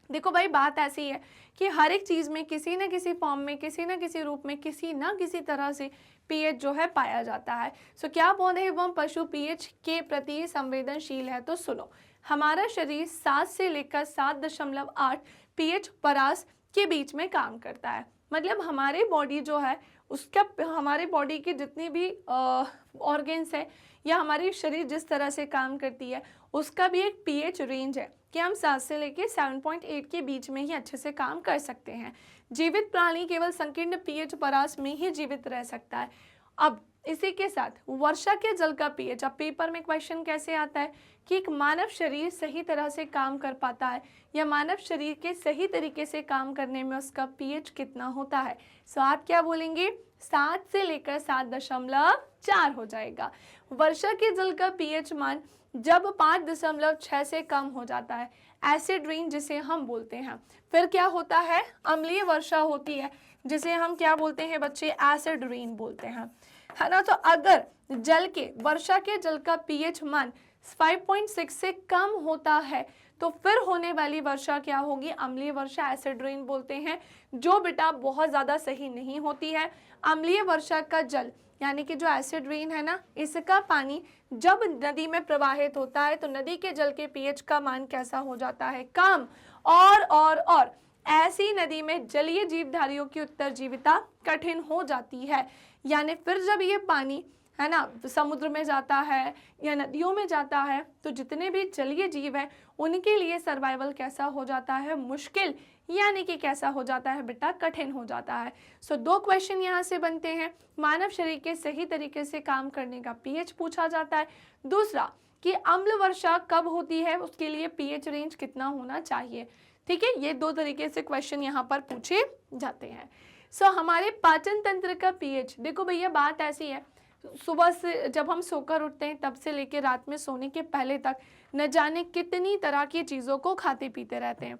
देखो भाई, बात ऐसी है कि हर एक चीज़ में किसी न किसी फॉर्म में, किसी न किसी रूप में, किसी न किसी तरह से pH जो है पाया जाता है। क्या पौधे एवं पशु pH के प्रति संवेदनशील है? तो सुनो, हमारा शरीर 7 से लेकर 7.8 pH परास के बीच में काम करता है। मतलब हमारे बॉडी जो है उसका, हमारे बॉडी की जितनी भी ऑर्गेन्स है या हमारी शरीर जिस तरह से काम करती है, उसका भी एक pH रेंज है कि हम 7 से लेकर 7.8 के बीच में ही अच्छे से काम कर सकते हैं। जीवित प्राणी केवल संकीर्ण pH परास में ही जीवित रह सकता है। अब इसी के साथ वर्षा के जल का pH, अब पेपर में क्वेश्चन कैसे आता है कि एक मानव शरीर सही तरह से काम कर पाता है या मानव शरीर के सही तरीके से काम करने में उसका pH कितना होता है? आप क्या बोलेंगे? 7 से लेकर 7.4 हो जाएगा। वर्षा के जल का pH मान जब 5.6 से कम हो जाता है, एसिड रेन जिसे हम बोलते हैं, फिर क्या होता है? अम्लीय वर्षा होती है, जिसे हम क्या बोलते हैं बच्चे? एसिड रेन बोलते हैं, है ना। तो अगर जल के, वर्षा के जल का pH मान 5.6 से कम होता है, तो फिर होने वाली वर्षा क्या होगी? अम्लीय वर्षा, एसिड रेन बोलते हैं, जो बेटा बहुत ज़्यादा सही नहीं होती है। अम्लीय वर्षा का जल यानी कि जो एसिड रेन है ना, इसका पानी जब नदी में प्रवाहित होता है तो नदी के जल के pH का मान कैसा हो जाता है? कम। और ऐसी नदी में जलीय जीवधारियों की उत्तरजीविता कठिन हो जाती है। यानी फिर जब ये पानी है ना, समुद्र में जाता है या नदियों में जाता है, तो जितने भी जलीय जीव हैं उनके लिए सर्वाइवल कैसा हो जाता है, मुश्किल, यानी कि कैसा हो जाता है बेटा, कठिन हो जाता है। सो 2 क्वेश्चन यहाँ से बनते हैं। मानव शरीर के सही तरीके से काम करने का पीएच पूछा जाता है। दूसरा कि अम्ल वर्षा कब होती है, उसके लिए पीएच रेंज कितना होना चाहिए। ठीक है, ये 2 तरीके से क्वेश्चन यहाँ पर पूछे जाते हैं। सो हमारे पाचन तंत्र का पीएच, देखो भैया बात ऐसी है, सुबह से जब हम सोकर उठते हैं तब से लेकर रात में सोने के पहले तक न जाने कितनी तरह की चीज़ों को खाते पीते रहते हैं।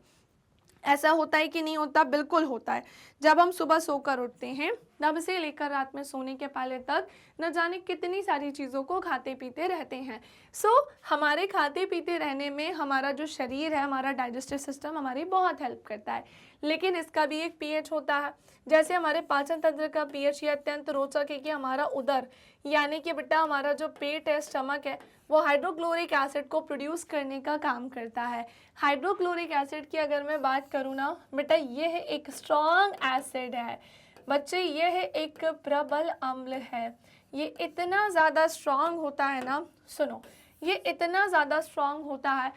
ऐसा होता है कि नहीं होता? बिल्कुल होता है। जब हम सुबह सोकर उठते हैं तब से लेकर रात में सोने के पहले तक न जाने कितनी सारी चीज़ों को खाते पीते रहते हैं। सो हमारे खाते पीते रहने में हमारा जो शरीर है, हमारा डाइजेस्टिव सिस्टम हमारी बहुत हेल्प करता है, लेकिन इसका भी एक पीएच होता है। जैसे हमारे पाचन तंत्र का पीएच ये अत्यंत रोचक है कि हमारा उदर, यानी कि बेटा हमारा जो पेट है, स्टमक है, वो हाइड्रोक्लोरिक एसिड को प्रोड्यूस करने का काम करता है। हाइड्रोक्लोरिक एसिड की अगर मैं बात करूँ ना बेटा, ये है एक स्ट्रॉन्ग एसिड है बच्चे, ये है एक प्रबल अम्ल है। ये इतना ज़्यादा स्ट्रॉन्ग होता है ना, सुनो, ये इतना ज़्यादा स्ट्रॉन्ग होता है।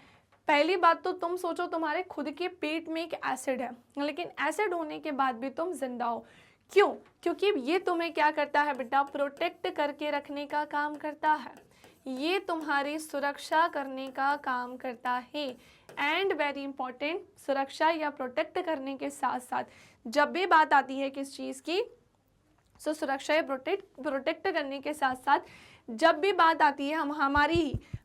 पहली बात तो तुम सोचो तुम्हारे खुद के पेट में एक एसिड है, लेकिन एसिड होने के बाद भी तुम जिंदा हो। क्यों? क्योंकि ये तुम्हें क्या करता है बेटा, प्रोटेक्ट करके रखने का काम करता है, ये तुम्हारी सुरक्षा करने का काम करता है। एंड वेरी इंपॉर्टेंट, सुरक्षा या प्रोटेक्ट करने के साथ साथ जब भी बात आती है किस चीज़ की, सो सुरक्षा या प्रोटेक्ट करने के साथ साथ जब भी बात आती है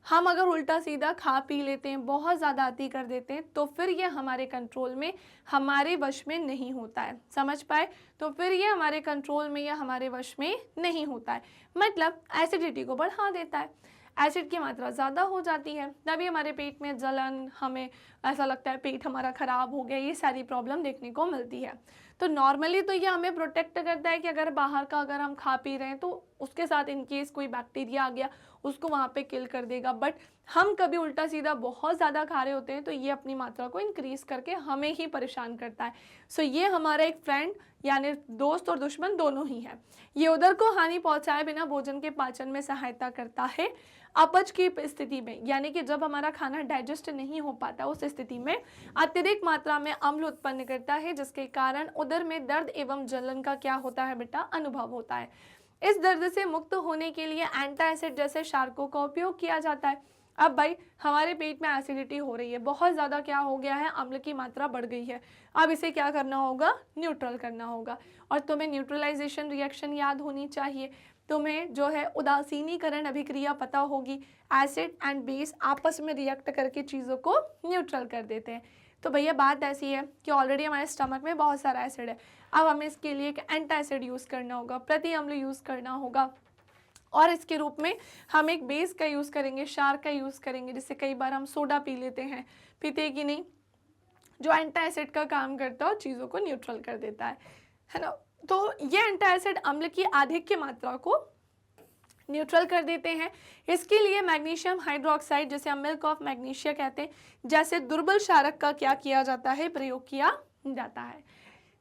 हम अगर उल्टा सीधा खा पी लेते हैं, बहुत ज़्यादा अति कर देते हैं, तो फिर ये हमारे कंट्रोल में, हमारे वश में नहीं होता है। समझ पाए? तो फिर ये हमारे कंट्रोल में या हमारे वश में नहीं होता है, मतलब एसिडिटी को बढ़ा देता है। एसिड की मात्रा ज़्यादा हो जाती है, तभी हमारे पेट में जलन, हमें ऐसा लगता है पेट हमारा ख़राब हो गया, ये सारी प्रॉब्लम देखने को मिलती है। तो नॉर्मली तो ये हमें प्रोटेक्ट करता है कि अगर बाहर का अगर हम खा पी रहे हैं तो उसके साथ इन केस कोई बैक्टीरिया आ गया उसको वहाँ पे किल कर देगा। बट हम कभी उल्टा सीधा बहुत ज़्यादा खा रहे होते हैं तो ये अपनी मात्रा को इंक्रीज़ करके हमें ही परेशान करता है। सो ये हमारा एक फ्रेंड, यानी दोस्त और दुश्मन दोनों ही है। ये उधर को हानि पहुँचाए बिना भोजन के पाचन में सहायता करता है। अपच की स्थिति में, यानी कि जब हमारा खाना डाइजेस्ट नहीं हो पाता, उस स्थिति में अत्यधिक मात्रा में अम्ल उत्पन्न करता है, जिसके कारण उदर में दर्द एवं जलन का क्या होता है बेटा, अनुभव होता है। इस दर्द से मुक्त होने के लिए एंटासिड जैसे शार्कों का उपयोग किया जाता है। अब भाई हमारे पेट में एसिडिटी हो रही है, बहुत ज़्यादा क्या हो गया है, अम्ल की मात्रा बढ़ गई है। अब इसे क्या करना होगा, न्यूट्रल करना होगा। और तुम्हें न्यूट्रलाइजेशन रिएक्शन याद होनी चाहिए। तुम्हें जो है उदासीनीकरण अभिक्रिया पता होगी, एसिड एंड बेस आपस में रिएक्ट करके चीज़ों को न्यूट्रल कर देते हैं। तो भैया बात ऐसी है कि ऑलरेडी हमारे स्टमक में बहुत सारा एसिड है, अब हमें इसके लिए एक एंटासिड यूज़ करना होगा, प्रति अम्ल यूज़ करना होगा, और इसके रूप में हम एक बेस का यूज़ करेंगे, शार्क का यूज़ करेंगे, जिससे कई बार हम सोडा पी लेते हैं, पीते कि नहीं, जो एंटासिड का काम करता है और चीज़ों को न्यूट्रल कर देता है ना। तो ये एंटासिड अम्ल की अधिक की मात्रा को न्यूट्रल कर देते हैं। इसके लिए मैग्नीशियम हाइड्रोक्साइड, जिसे हम मिल्क ऑफ मैग्नीशिया कहते हैं, जैसे दुर्बल क्षारक का क्या किया जाता है, प्रयोग किया जाता है।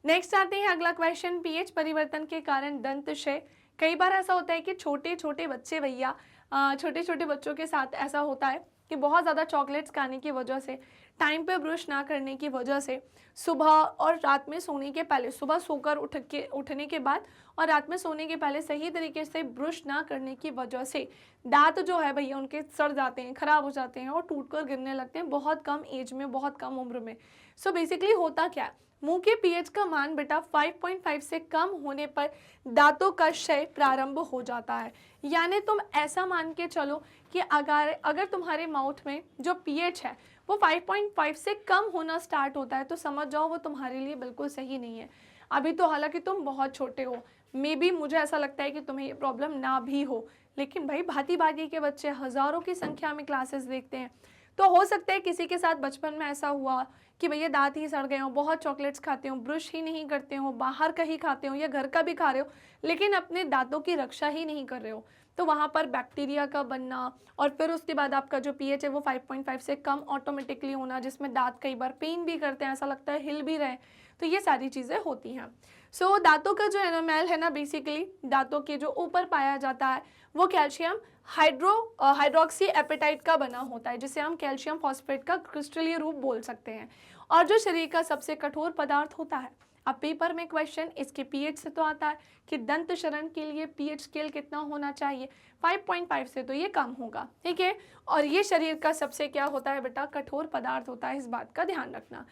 नेक्स्ट आते हैं अगला क्वेश्चन, पीएच परिवर्तन के कारण दंत क्षय। कई बार ऐसा होता है कि छोटे छोटे बच्चे भैया, छोटे छोटे बच्चों के साथ ऐसा होता है कि बहुत ज़्यादा चॉकलेट्स खाने की वजह से, टाइम पे ब्रश ना करने की वजह से, सुबह और रात में सोने के पहले, सुबह सोकर उठने के बाद और रात में सोने के पहले सही तरीके से ब्रश ना करने की वजह से दांत जो है भैया उनके सड़ जाते हैं, ख़राब हो जाते हैं और टूटकर गिरने लगते हैं बहुत कम एज में, बहुत कम उम्र में। सो बेसिकली होता क्या है, मुंह के पीएच का मान बेटा 5.5 से कम होने पर दांतों का क्षय प्रारंभ हो जाता है। यानी तुम ऐसा मान के चलो कि अगर तुम्हारे माउथ में जो पीएच है वो 5.5 से कम होना स्टार्ट होता है तो समझ जाओ वो तुम्हारे लिए बिल्कुल सही नहीं है। अभी तो हालांकि तुम बहुत छोटे हो, मे बी मुझे ऐसा लगता है कि तुम्हें ये प्रॉब्लम ना भी हो, लेकिन भाई भांति भांति के बच्चे हज़ारों की संख्या में क्लासेस देखते हैं, तो हो सकता है किसी के साथ बचपन में ऐसा हुआ कि भैया दांत ही सड़ गए हो, बहुत चॉकलेट्स खाते हो, ब्रश ही नहीं करते हो, बाहर का ही खाते हो या घर का भी खा रहे हो, लेकिन अपने दांतों की रक्षा ही नहीं कर रहे हो, तो वहाँ पर बैक्टीरिया का बनना और फिर उसके बाद आपका जो पीएच है वो 5.5 से कम ऑटोमेटिकली होना, जिसमें दांत कई बार पेन भी करते हैं, ऐसा लगता है हिल भी रहे, तो ये सारी चीज़ें होती हैं। सो दांतों का जो एनामेल है ना, बेसिकली दांतों के जो ऊपर पाया जाता है वो कैल्शियम हाइड्रोक्सी एपेटाइट का बना होता है, जिसे हम कैल्शियम फॉस्फेट का क्रिस्टलीय रूप बोल सकते हैं, और जो शरीर का सबसे कठोर पदार्थ होता है। अब पेपर में क्वेश्चन इसके पीएच से तो आता है कि दंत शरण के लिए पीएच स्केल कितना होना चाहिए, 5.5 से तो ये कम होगा, ठीक है। और ये शरीर का सबसे क्या होता है बेटा, कठोर पदार्थ होता है, इस बात का ध्यान रखना।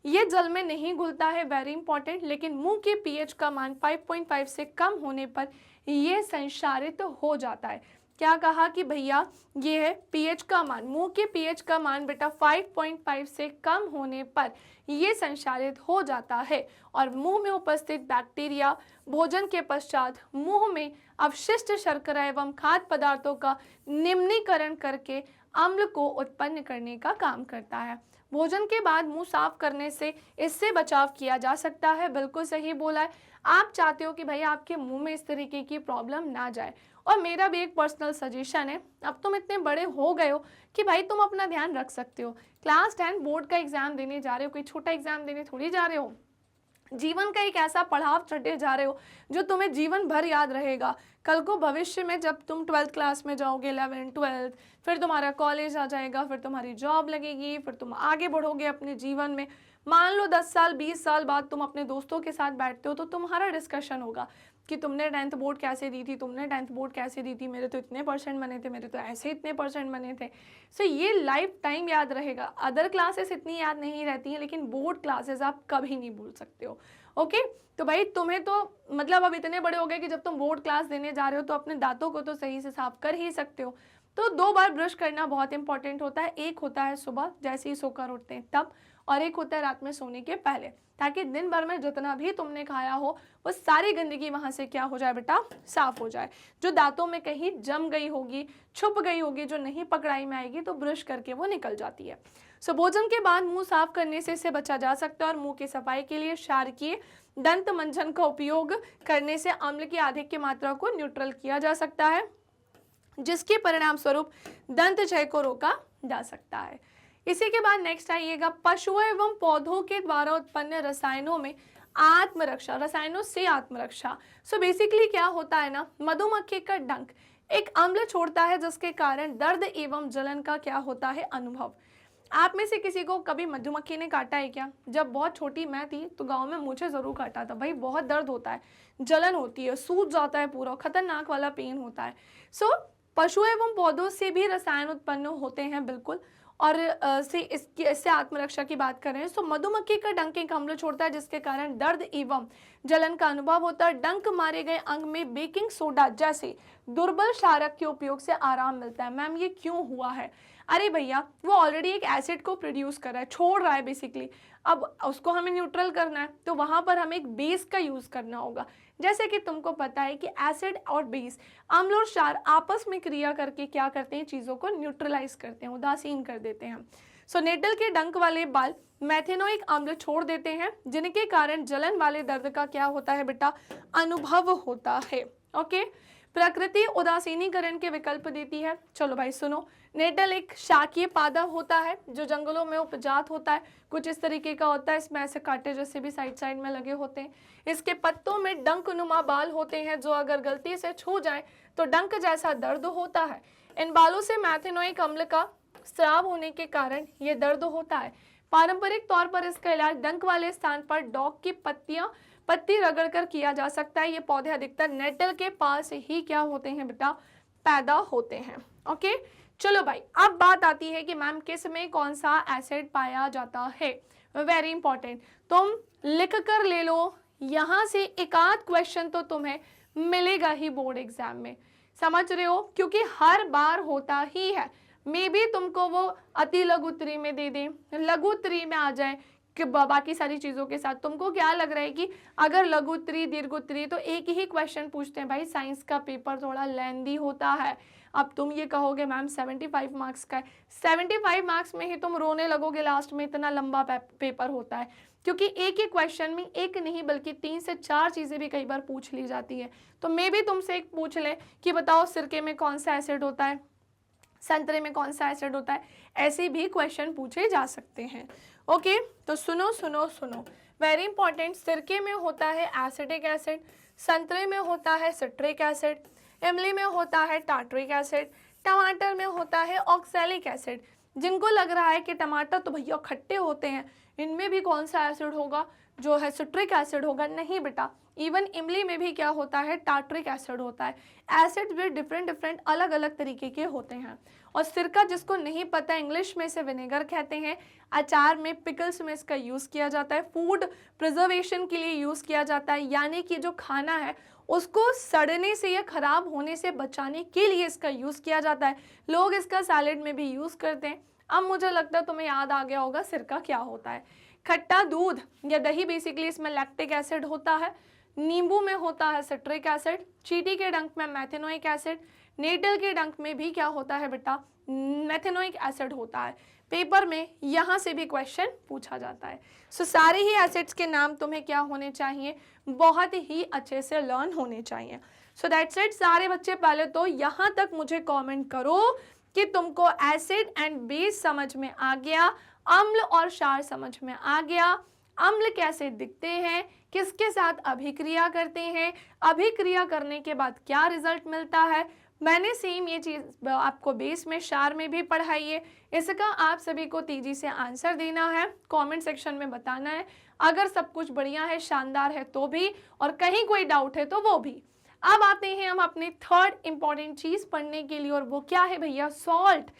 ये जल में नहीं घुलता है, वेरी इंपॉर्टेंट, लेकिन मुंह के पीएच का मान 5.5 से कम होने पर ये संक्षारित हो जाता है। क्या कहा कि भैया ये है पीएच का मान, मुंह के पीएच का मान बेटा 5.5 से कम होने पर ये संक्षारित हो जाता है, और मुंह में उपस्थित बैक्टीरिया भोजन के पश्चात मुंह में अवशिष्ट शर्करा एवं खाद्य पदार्थों का निम्नीकरण करके अम्ल को उत्पन्न करने का काम करता है। भोजन के बाद मुंह साफ करने से इससे बचाव किया जा सकता है, बिल्कुल सही बोला है। आप चाहते हो कि भाई आपके मुंह में इस तरीके की प्रॉब्लम ना जाए, और मेरा भी एक पर्सनल सजेशन है, अब तुम इतने बड़े हो गए हो कि भाई तुम अपना ध्यान रख सकते हो। क्लास 10 बोर्ड का एग्जाम देने जा रहे हो, कोई छोटा एग्जाम देने थोड़ी जा रहे हो, जीवन का एक ऐसा पड़ाव चढ़े जा रहे हो जो तुम्हें जीवन भर याद रहेगा। कल को भविष्य में जब तुम 12th क्लास में जाओगे, 11th 12th, फिर तुम्हारा कॉलेज आ जाएगा, फिर तुम्हारी जॉब लगेगी, फिर तुम आगे बढ़ोगे अपने जीवन में। मान लो 10 साल 20 साल बाद तुम अपने दोस्तों के साथ बैठते हो तो तुम्हारा डिस्कशन होगा कि तुमने 10th बोर्ड कैसे दी थी, तुमने 10th बोर्ड कैसे दी थी, मेरे तो इतने परसेंट बने थे, मेरे तो ऐसे इतने परसेंट बने थे। सो ये लाइफ टाइम याद रहेगा। अदर क्लासेस इतनी याद नहीं रहती हैं, लेकिन बोर्ड क्लासेस आप कभी नहीं भूल सकते हो। ओके तो भाई तुम्हें तो मतलब अब इतने बड़े हो गए कि जब तुम बोर्ड क्लास देने जा रहे हो तो अपने दांतों को तो सही से साफ कर ही सकते हो। तो 2 बार ब्रश करना बहुत इंपॉर्टेंट होता है। एक होता है सुबह जैसे ही सोकर उठते हैं तब, और एक होता है रात में सोने के पहले, ताकि दिन भर में जितना भी तुमने खाया हो वो सारी गंदगी वहां से क्या हो जाए बेटा, साफ हो जाए। जो दांतों में कहीं जम गई होगी, छुप गई होगी, जो नहीं पकड़ाई में आएगी, तो ब्रश करके वो निकल जाती है। सो भोजन के बाद मुंह साफ करने से इससे बचा जा सकता है, और मुंह की सफाई के लिए क्षारकीय दंत मंजन का उपयोग करने से अम्ल की अधिक की मात्रा को न्यूट्रल किया जा सकता है, जिसके परिणाम स्वरूप दंत क्षय को रोका जा सकता है। इसी के बाद नेक्स्ट आइएगा, पशुओं एवं पौधों के द्वारा उत्पन्न रसायनों में आत्मरक्षा, रसायनों से आत्मरक्षा। सो बेसिकली क्या होता है ना, मधुमक्खी का डंक एक अम्ल छोड़ता है जिसके कारण दर्द एवं जलन का क्या होता है, अनुभव। आप में से किसी को कभी मधुमक्खी ने काटा है क्या? जब बहुत छोटी मैं थी तो गांव में मुझे जरूर काटा था भाई, बहुत दर्द होता है, जलन होती है, सूज जाता है पूरा, खतरनाक वाला पेन होता है। सो पशु एवं पौधों से भी रसायन उत्पन्न होते हैं, बिल्कुल। और इससे आत्मरक्षा की बात कर रहे हैं। सो मधुमक्खी का डंक एक अम्ल छोड़ता है जिसके कारण दर्द एवं जलन का अनुभव होता है। डंक मारे गए अंग में बेकिंग सोडा जैसे दुर्बल क्षारक के उपयोग से आराम मिलता है। मैम ये क्यों हुआ है? अरे भैया वो ऑलरेडी एक एसिड को प्रोड्यूस कर रहा है, छोड़ रहा है बेसिकली, अब उसको हमें न्यूट्रल करना है तो वहां पर हमें एक बेस का यूज करना होगा। जैसे कि तुमको पता है कि एसिड और बेस, अम्ल और क्षार आपस में क्रिया करके क्या करते हैं, चीजों को न्यूट्रलाइज करते हैं, उदासीन कर देते हैं। सो नेटल के डंक वाले बाल मैथेनोइक अम्ल छोड़ देते हैं, जिनके कारण जलन वाले दर्द का क्या होता है बेटा, अनुभव होता है। ओके, प्रकृति उदासीनीकरण के विकल्प देती है। चलो भाई सुनो, नेटल एक शाकीय पादप होता है जो जंगलों में उपजात होता है, कुछ इस तरीके का होता है, इसमें ऐसे कांटे जैसे भी साइड साइड में लगे होते हैं। इसके पत्तों में डंक नुमा बाल होते हैं जो अगर गलती से छू जाए तो डंक जैसा दर्द होता है। इन बालों से मैथेनोइक अम्ल का स्राव होने के कारण ये दर्द होता है। पारंपरिक तौर पर इसका इलाज डंक वाले स्थान पर डॉग की पत्ती रगड़कर किया जा सकता है। ये पौधे अधिकतर नेटल के पास ही क्या होते हैं बेटा, पैदा होते हैं। ओके चलो भाई, अब बात आती है कि मैम किस में कौन सा एसिड पाया जाता है। वेरी इंपॉर्टेंट, तुम लिख कर ले लो, यहाँ से एक आध क्वेश्चन तो तुम्हें मिलेगा ही बोर्ड एग्जाम में, समझ रहे हो, क्योंकि हर बार होता ही है। मे बी तुमको वो अति लघुत्तरी में दे दें, लघुत्तरी में आ जाए कि बाकी सारी चीजों के साथ। तुमको क्या लग रहा है कि अगर लघुत्तरी दीर्घोत्तरी तो एक ही क्वेश्चन पूछते हैं, भाई साइंस का पेपर थोड़ा लेंदी होता है। अब तुम ये कहोगे मैम 75 मार्क्स का है, 75 मार्क्स में ही तुम रोने लगोगे लास्ट में, इतना लंबा पेपर होता है, क्योंकि एक ही क्वेश्चन में एक नहीं बल्कि 3 से 4 चीजें भी कई बार पूछ ली जाती है। तो मे भी तुमसे एक पूछ ले कि बताओ सिरके में कौन सा एसिड होता है, संतरे में कौन सा एसिड होता है, ऐसे भी क्वेश्चन पूछे जा सकते हैं। ओके तो सुनो सुनो सुनो, वेरी इंपॉर्टेंट, सिरके में होता है एसिडिक एसिड, संतरे में होता है सिट्रिक एसिड, इमली में होता है टार्टरिक एसिड, टमाटर में होता है ऑक्सैलिक एसिड। जिनको लग रहा है कि टमाटर तो भैया खट्टे होते हैं, इनमें भी कौन सा एसिड होगा, जो है सिट्रिक एसिड होगा, नहीं बेटा, इवन इमली में भी क्या होता है, टार्टरिक एसिड होता है। एसिड भी डिफरेंट अलग अलग तरीके के होते हैं। और सिरका जिसको नहीं पता, इंग्लिश में इसे विनेगर कहते हैं, अचार में, पिकल्स में इसका यूज़ किया जाता है, फूड प्रिजर्वेशन के लिए यूज़ किया जाता है, यानी कि जो खाना है उसको सड़ने से या खराब होने से बचाने के लिए इसका यूज़ किया जाता है। लोग इसका सैलेड में भी यूज़ करते हैं। अब मुझे लगता है तुम्हें याद आ गया होगा सिरका क्या होता है। खट्टा दूध या दही, बेसिकली इसमें लैक्टिक एसिड होता है, नींबू में होता है सिट्रिक एसिड, चींटी के डंक में मेथेनोइक एसिड, नेटल के डंक में भी क्या होता है बेटा, मेथेनोइक एसिड होता है। पेपर में यहाँ से भी क्वेश्चन पूछा जाता है। सो सारे ही एसिड्स के नाम तुम्हें क्या होने चाहिए, बहुत ही अच्छे से लर्न होने चाहिए। So that's it. सारे बच्चे पहले तो यहाँ तक मुझे कमेंट करो कि तुमको एसिड एंड बेस समझ में आ गया, अम्ल और क्षार समझ में आ गया, अम्ल कैसे दिखते हैं, किसके साथ अभिक्रिया करते हैं, अभिक्रिया करने के बाद क्या रिजल्ट मिलता है। मैंने सेम ये चीज़ आपको बेस में, क्षार में भी पढ़ाई है। इसका आप सभी को तेजी से आंसर देना है, कमेंट सेक्शन में बताना है। अगर सब कुछ बढ़िया है, शानदार है तो भी, और कहीं कोई डाउट है तो वो भी। अब आते हैं हम अपने थर्ड इंपॉर्टेंट चीज़ पढ़ने के लिए, और वो क्या है भैया, सॉल्ट।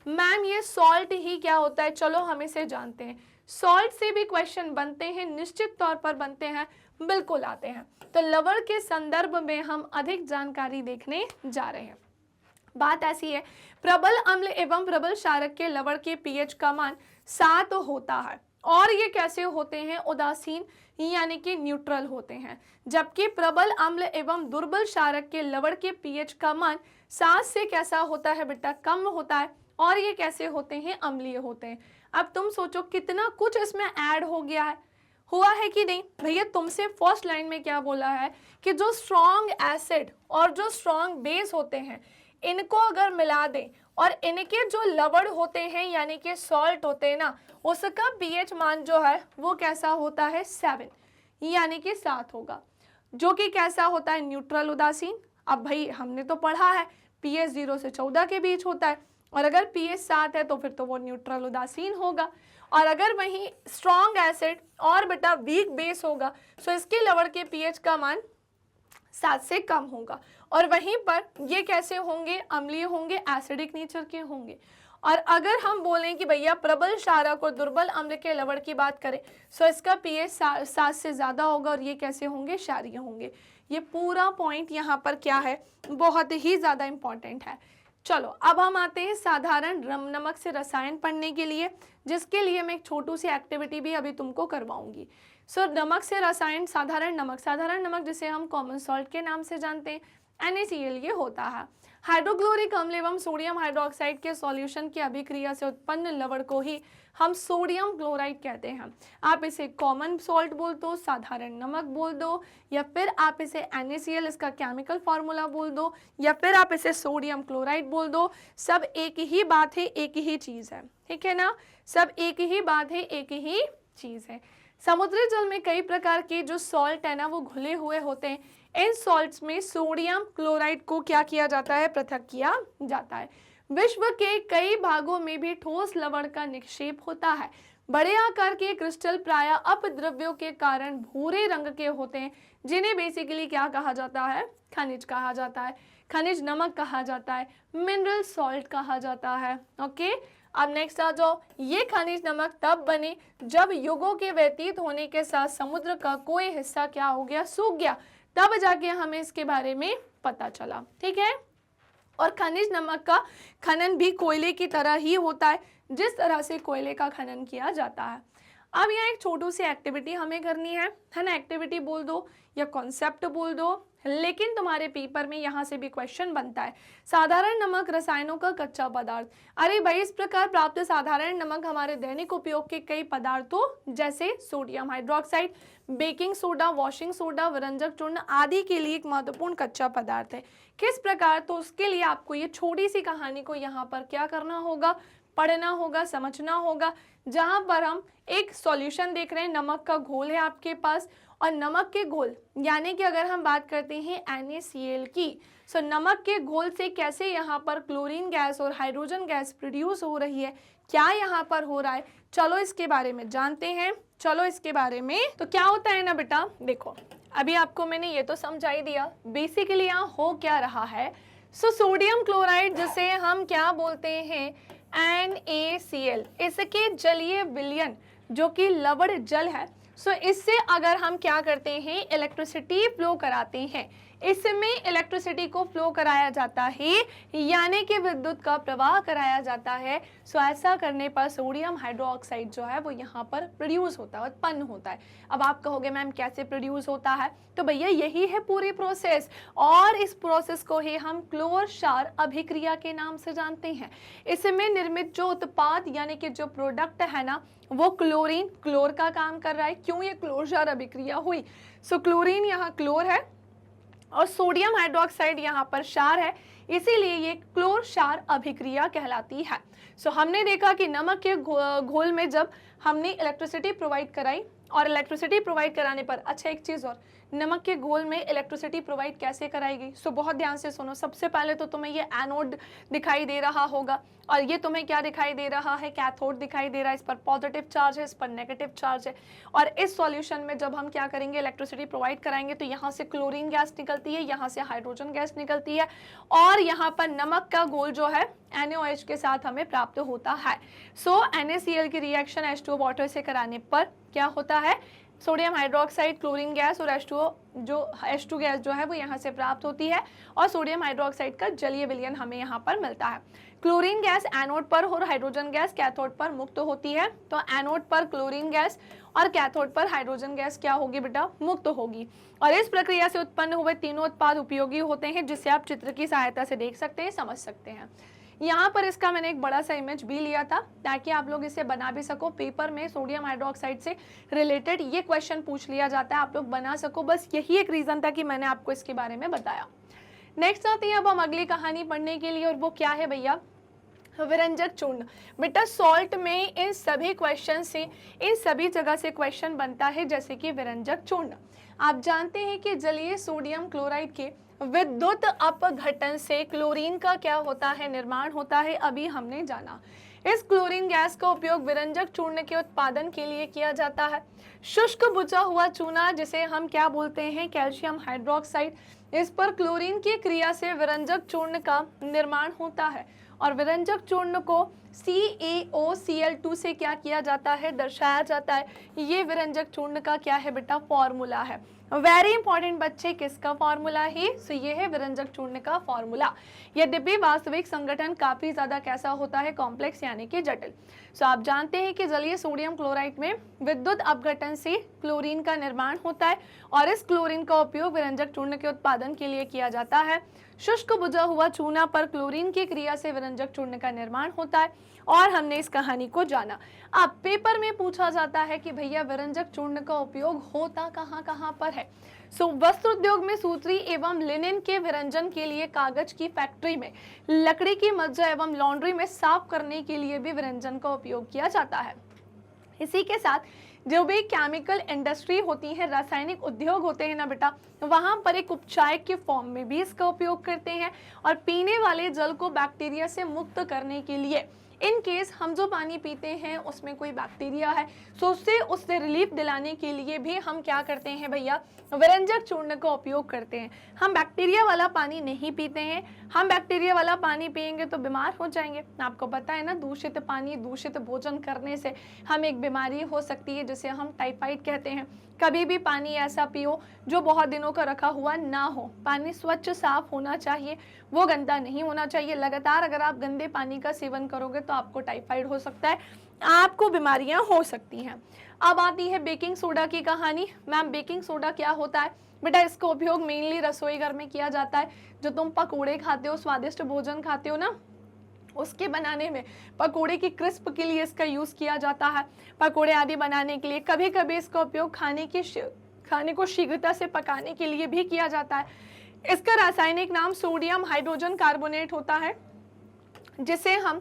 मैम ये सॉल्ट ही क्या होता है, चलो हम इसे जानते हैं। सॉल्ट से भी क्वेश्चन बनते हैं, निश्चित तौर पर बनते हैं, बिल्कुल आते हैं। तो लवण के संदर्भ में हम अधिक जानकारी देखने जा रहे हैं। बात ऐसी है, प्रबल अम्ल एवं प्रबल क्षारक के लवण के पीएच का मान 7 होता है, और ये कैसे होते हैं, उदासीन यानी कि न्यूट्रल होते हैं। जबकि प्रबल अम्ल एवं दुर्बल क्षारक के लवण के पीएच का मान 7 से कैसा होता है बेटा, कम होता है, और ये कैसे होते हैं, अम्लीय होते हैं। अब तुम सोचो कितना कुछ इसमें ऐड हो गया है, हुआ है कि नहीं भैया। तुमसे फर्स्ट लाइन में क्या बोला है कि जो स्ट्रॉन्ग एसिड और जो स्ट्रॉन्ग बेस होते हैं, इनको अगर मिला दें और इनके जो लवण होते हैं यानी कि सॉल्ट होते हैं ना, उसका पीएच मान जो है वो कैसा होता है, 7 यानी कि 7 होगा, जो कि कैसा होता है, न्यूट्रल उदासीन। अब भाई हमने तो पढ़ा है पीएच 0 से 14 के बीच होता है, और अगर पीएच 7 है तो फिर तो वो न्यूट्रल उदासीन होगा। और अगर वहीं स्ट्रॉन्ग एसिड और बेटा वीक बेस होगा तो इसके लवण के पीएच का मान 7 से कम होगा, और वहीं पर ये कैसे होंगे, अम्लीय होंगे, एसिडिक नेचर के होंगे। और अगर हम बोलें कि भैया प्रबल क्षारक और दुर्बल अम्ल के लवण की बात करें तो इसका पीएच 7 से ज़्यादा होगा, और ये कैसे होंगे, क्षारीय होंगे। ये पूरा पॉइंट यहाँ पर क्या है, बहुत ही ज़्यादा इंपॉर्टेंट है। चलो अब हम आते हैं साधारण नमक से रसायन पढ़ने के लिए, जिसके लिए मैं एक छोटू सी एक्टिविटी भी अभी तुमको करवाऊंगी। सो नमक से रसायन, साधारण नमक जिसे हम कॉमन सॉल्ट के नाम से जानते हैं, NaCl ये होता है। हाइड्रोक्लोरिक अम्ल एवं सोडियम हाइड्रोक्साइड के सॉल्यूशन की अभिक्रिया से उत्पन्न लवण को ही हम सोडियम क्लोराइड कहते हैं। आप इसे कॉमन सॉल्ट बोल दो, साधारण नमक बोल दो, या फिर आप इसे NaCl इसका केमिकल फार्मूला बोल दो, या फिर आप इसे सोडियम क्लोराइड बोल दो। सब एक ही बात है, एक ही चीज़ है, ठीक है ना, सब एक ही बात है, एक ही चीज़ है। समुद्री जल में कई प्रकार के जो सॉल्ट है ना वो घुले हुए होते हैं। इन सॉल्ट्स में सोडियम क्लोराइड को क्या किया जाता है, पृथक किया जाता है। विश्व के कई भागों में भी ठोस लवण का निक्षेप होता है। बड़े आकार के क्रिस्टल प्रायः अपद्रव्यों के कारण भूरे रंग के होते हैं, जिन्हें बेसिकली क्या कहा जाता है, खनिज कहा जाता है, खनिज नमक कहा जाता है, मिनरल सॉल्ट कहा जाता है। ओके, अब नेक्स्ट आ जाओ। ये खनिज नमक तब बने जब युगों के व्यतीत होने के साथ समुद्र का कोई हिस्सा क्या हो गया, सूख गया, तब जाके हमें इसके बारे में पता चला, ठीक है। और खनिज नमक का खनन भी कोयले की तरह ही होता है, जिस तरह से कोयले का खनन किया जाता है। अब यहाँ एक छोटी सी एक्टिविटी हमें करनी है ना, एक्टिविटी बोल दो या कॉन्सेप्ट बोल दो, लेकिन तुम्हारे पेपर में यहाँ से भी क्वेश्चन बनता है। साधारण नमक रसायनों का कच्चा पदार्थ। अरे भाई, इस प्रकार प्राप्त साधारण नमक हमारे दैनिक उपयोग के कई पदार्थों जैसे sodium hydroxide, baking soda, washing soda, व्यंजक चूर्ण आदि के लिए एक महत्वपूर्ण कच्चा पदार्थ है। किस प्रकार, तो उसके लिए आपको ये छोटी सी कहानी को यहाँ पर क्या करना होगा, पढ़ना होगा, समझना होगा। जहां पर हम एक सॉल्यूशन देख रहे हैं, नमक का घोल है आपके पास, और नमक के घोल यानी कि अगर हम बात करते हैं NaCl की, सो नमक के घोल से कैसे यहाँ पर क्लोरीन गैस और हाइड्रोजन गैस प्रोड्यूस हो रही है, क्या यहाँ पर हो रहा है, चलो इसके बारे में जानते हैं। चलो इसके बारे में, तो क्या होता है ना बेटा, देखो अभी आपको मैंने ये तो समझा ही दिया बेसिकली यहाँ हो क्या रहा है। सो सोडियम क्लोराइड जिसे हम क्या बोलते हैं NaCl, इसके जलीय विलयन जो कि लवण जल है, सो इससे अगर हम क्या करते हैं इलेक्ट्रिसिटी फ्लो कराते हैं, इसमें इलेक्ट्रिसिटी को फ्लो कराया जाता है यानी कि विद्युत का प्रवाह कराया जाता है। सो ऐसा करने पर सोडियम हाइड्रोक्साइड जो है वो यहाँ पर प्रोड्यूस होता है, उत्पन्न होता है। अब आप कहोगे मैम कैसे प्रोड्यूस होता है, तो भैया यही है पूरी प्रोसेस, और इस प्रोसेस को ही हम क्लोर क्षार अभिक्रिया के नाम से जानते हैं। इसमें निर्मित जो उत्पाद यानी कि जो प्रोडक्ट है ना, वो क्लोरीन क्लोर का काम कर रहा है। क्यों ये क्लोर क्षार अभिक्रिया हुई, सो क्लोरीन यहाँ क्लोर है और सोडियम हाइड्रोक्साइड यहाँ पर क्षार है, इसीलिए ये क्लोर क्षार अभिक्रिया कहलाती है। सो हमने देखा कि नमक के घोल में जब हमने इलेक्ट्रिसिटी प्रोवाइड कराई, और इलेक्ट्रिसिटी प्रोवाइड कराने पर, अच्छा एक चीज़ और, नमक के घोल में इलेक्ट्रिसिटी प्रोवाइड कैसे कराई गई, सो बहुत ध्यान से सुनो। सबसे पहले तो तुम्हें ये एनोड दिखाई दे रहा होगा, और ये तुम्हें क्या दिखाई दे रहा है, कैथोड दिखाई दे रहा है। इस पर पॉजिटिव चार्ज है, इस पर नेगेटिव चार्ज है। और इस सॉल्यूशन में जब हम क्या करेंगे इलेक्ट्रिसिटी प्रोवाइड कराएंगे, तो यहाँ से क्लोरीन गैस निकलती है, यहाँ से हाइड्रोजन गैस निकलती है, और यहाँ पर नमक का घोल जो है NaOH के साथ हमें प्राप्त होता है। सो NaCl की रिएक्शन H2O वाटर से कराने पर क्या होता है, सोडियम हाइड्रोक्साइड, क्लोरीन गैस और H2 गैस जो है वो यहाँ से प्राप्त होती है, और सोडियम हाइड्रोक्साइड का जलीय विलयन हमें यहाँ पर मिलता है। क्लोरीन गैस एनोड पर और हाइड्रोजन गैस कैथोड पर मुक्त होती है। तो एनोड पर क्लोरीन गैस और कैथोड पर हाइड्रोजन गैस क्या होगी बेटा, मुक्त होगी। और इस प्रक्रिया से उत्पन्न हुए तीनों उत्पाद उपयोगी होते हैं, जिसे आप चित्र की सहायता से देख सकते हैं, समझ सकते हैं। यहाँ पर इसका मैंने एक बड़ा सा इमेज भी लिया था ताकि आप लोग इसे बना भी सको। पेपर में सोडियम हाइड्रोक्साइड से रिलेटेड ये क्वेश्चन पूछ लिया जाता है, आप लोग बना सको, बस यही एक रीजन था कि मैंने आपको इसके बारे में बताया। नेक्स्ट आते हैं अब हम अगली कहानी पढ़ने के लिए, और वो क्या है भैया, विरंजक चूर्ण। बेटा सॉल्ट में इन सभी क्वेश्चन से, इन सभी जगह से क्वेश्चन बनता है, जैसे कि विरंजक चूर्ण। आप जानते हैं कि जलीय सोडियम क्लोराइड के विद्युत अपघटन से क्लोरीन का क्या होता है, निर्माण होता है, अभी हमने जाना। इस क्लोरीन गैस का उपयोग विरंजक चूर्ण के उत्पादन के लिए किया जाता है। शुष्क बुझा हुआ चूना जिसे हम क्या बोलते हैं, कैल्शियम हाइड्रोक्साइड, इस पर क्लोरीन की क्रिया से विरंजक चूर्ण का निर्माण होता है, और विरंजक चूर्ण को CaOCl2 से क्या किया जाता है, दर्शाया जाता है। ये विरंजक चूर्ण का क्या है बेटा, फॉर्मूला है। वेरी इंपॉर्टेंट बच्चे, किसका फॉर्मूला है, सो ये है विरंजक चूर्ण का फॉर्मूला। यद्यपि वास्तविक संगठन काफी ज्यादा कैसा होता है, कॉम्प्लेक्स यानी कि जटिल। सो आप जानते हैं कि जलीय सोडियम क्लोराइड में विद्युत अपघटन से क्लोरीन का निर्माण होता है, और इस क्लोरीन का उपयोग विरंजक चूर्ण के उत्पादन के लिए किया जाता है। शुष्क बुझा हुआ चूना पर क्लोरीन की क्रिया से विरंजक चूर्ण का निर्माण होता है, और हमने इस कहानी को जाना। अब पेपर में पूछा जाता है कि भैया विरंजक चूर्ण का उपयोग होता कहाँ पर है। सो वस्त्र उद्योग में सूत्री एवं लिनिन के विरंजन के लिए, कागज की फैक्ट्री में, लकड़ी की मज्जा एवं लॉन्ड्री में साफ करने के लिए भी विरंजन का उपयोग किया जाता है। इसी के साथ जो भी केमिकल इंडस्ट्री होती है, रासायनिक उद्योग होते हैं ना बेटा, वहां पर एक उपचाय के फॉर्म में भी इसका उपयोग करते हैं, और पीने वाले जल को बैक्टीरिया से मुक्त करने के लिए, इन केस हम जो पानी पीते हैं उसमें कोई बैक्टीरिया है, सो उससे रिलीफ दिलाने के लिए भी हम क्या करते हैं भैया, विरंजक चूर्ण का उपयोग करते हैं। हम बैक्टीरिया वाला पानी नहीं पीते हैं, हम बैक्टीरिया वाला पानी पिएंगे तो बीमार हो जाएंगे। आपको पता है ना, दूषित पानी, दूषित भोजन करने से हमें एक बीमारी हो सकती है जिसे हम टाइफाइड कहते हैं। कभी भी पानी ऐसा पियो जो बहुत दिनों का रखा हुआ ना हो। पानी स्वच्छ साफ होना चाहिए, वो गंदा नहीं होना चाहिए। लगातार अगर आप गंदे पानी का सेवन करोगे तो आपको टाइफाइड हो सकता है, आपको बीमारियां हो सकती हैं। अब आती है बेकिंग सोडा की कहानी। मैम बेकिंग सोडा क्या होता है बेटा, इसका उपयोग मेनली रसोई घर में किया जाता है। जो तुम पकौड़े खाते हो, स्वादिष्ट भोजन खाते हो ना, उसके बनाने में, पकोड़े की क्रिस्प के लिए इसका यूज़ किया जाता है, पकोड़े आदि बनाने के लिए। कभी कभी इसका उपयोग खाने को शीघ्रता से पकाने के लिए भी किया जाता है। इसका रासायनिक नाम सोडियम हाइड्रोजन कार्बोनेट होता है, जिसे हम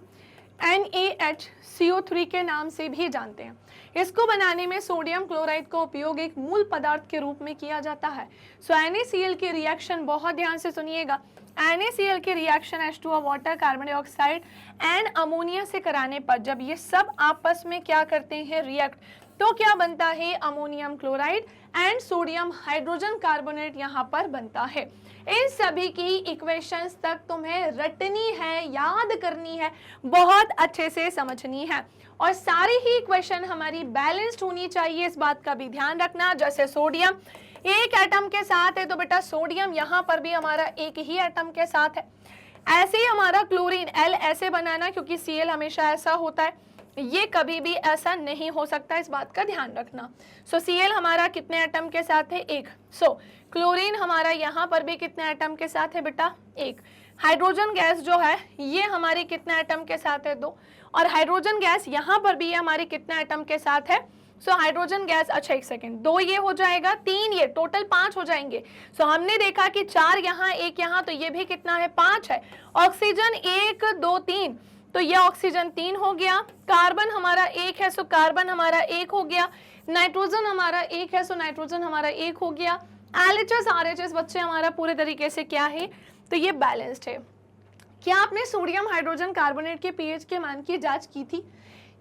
NaHCO3 के नाम से भी जानते हैं। इसको बनाने में सोडियम क्लोराइड का उपयोग एक मूल पदार्थ के रूप में किया जाता है। सो NaCl की रिएक्शन बहुत ध्यान से सुनिएगा। NaCl के reaction H2O water, carbon dioxide and ammonia से कराने पर जब ये सब आपस में क्या करते हैं, रिएक्ट, तो क्या बनता है, ammonium chloride and sodium hydrogen carbonate यहाँ पर बनता है। इन सभी की इक्वेशंस तक तुम्हें रटनी है, याद करनी है, बहुत अच्छे से समझनी है और सारी ही इक्वेशन हमारी बैलेंस्ड होनी चाहिए, इस बात का भी ध्यान रखना। जैसे सोडियम एक एटम के साथ है तो बेटा सोडियम यहाँ पर भी हमारा एक ही एटम के साथ है। ऐसे ही हमारा क्लोरीन L ऐसे बनाना, क्योंकि Cl हमेशा ऐसा होता है, ये कभी भी ऐसा नहीं हो सकता, इस बात का ध्यान रखना। सो Cl हमारा कितने एटम के साथ है, एक। सो क्लोरीन हमारा यहाँ पर भी कितने एटम के साथ है बेटा, एक। हाइड्रोजन गैस जो है ये हमारी कितने एटम के साथ है, दो। और हाइड्रोजन गैस यहाँ पर भी ये हमारी कितने एटम के साथ है, सो हाइड्रोजन गैस, अच्छा एक सेकेंड, दो ये हो जाएगा, तीन ये, टोटल 5 हो जाएंगे। सो हमने देखा कि 4 यहाँ, एक यहाँ, तो ये भी कितना है, 5 है। ऑक्सीजन 1 2 3, तो ये ऑक्सीजन 3 हो गया। कार्बन हमारा 1 है, सो कार्बन हमारा 1 हो गया। नाइट्रोजन हमारा 1 है, सो नाइट्रोजन हमारा 1 हो गया। LHS RHS बच्चे हमारा पूरे तरीके से क्या है, तो ये बैलेंस्ड है। क्या आपने सोडियम हाइड्रोजन कार्बोनेट के pH के मान की जांच की थी?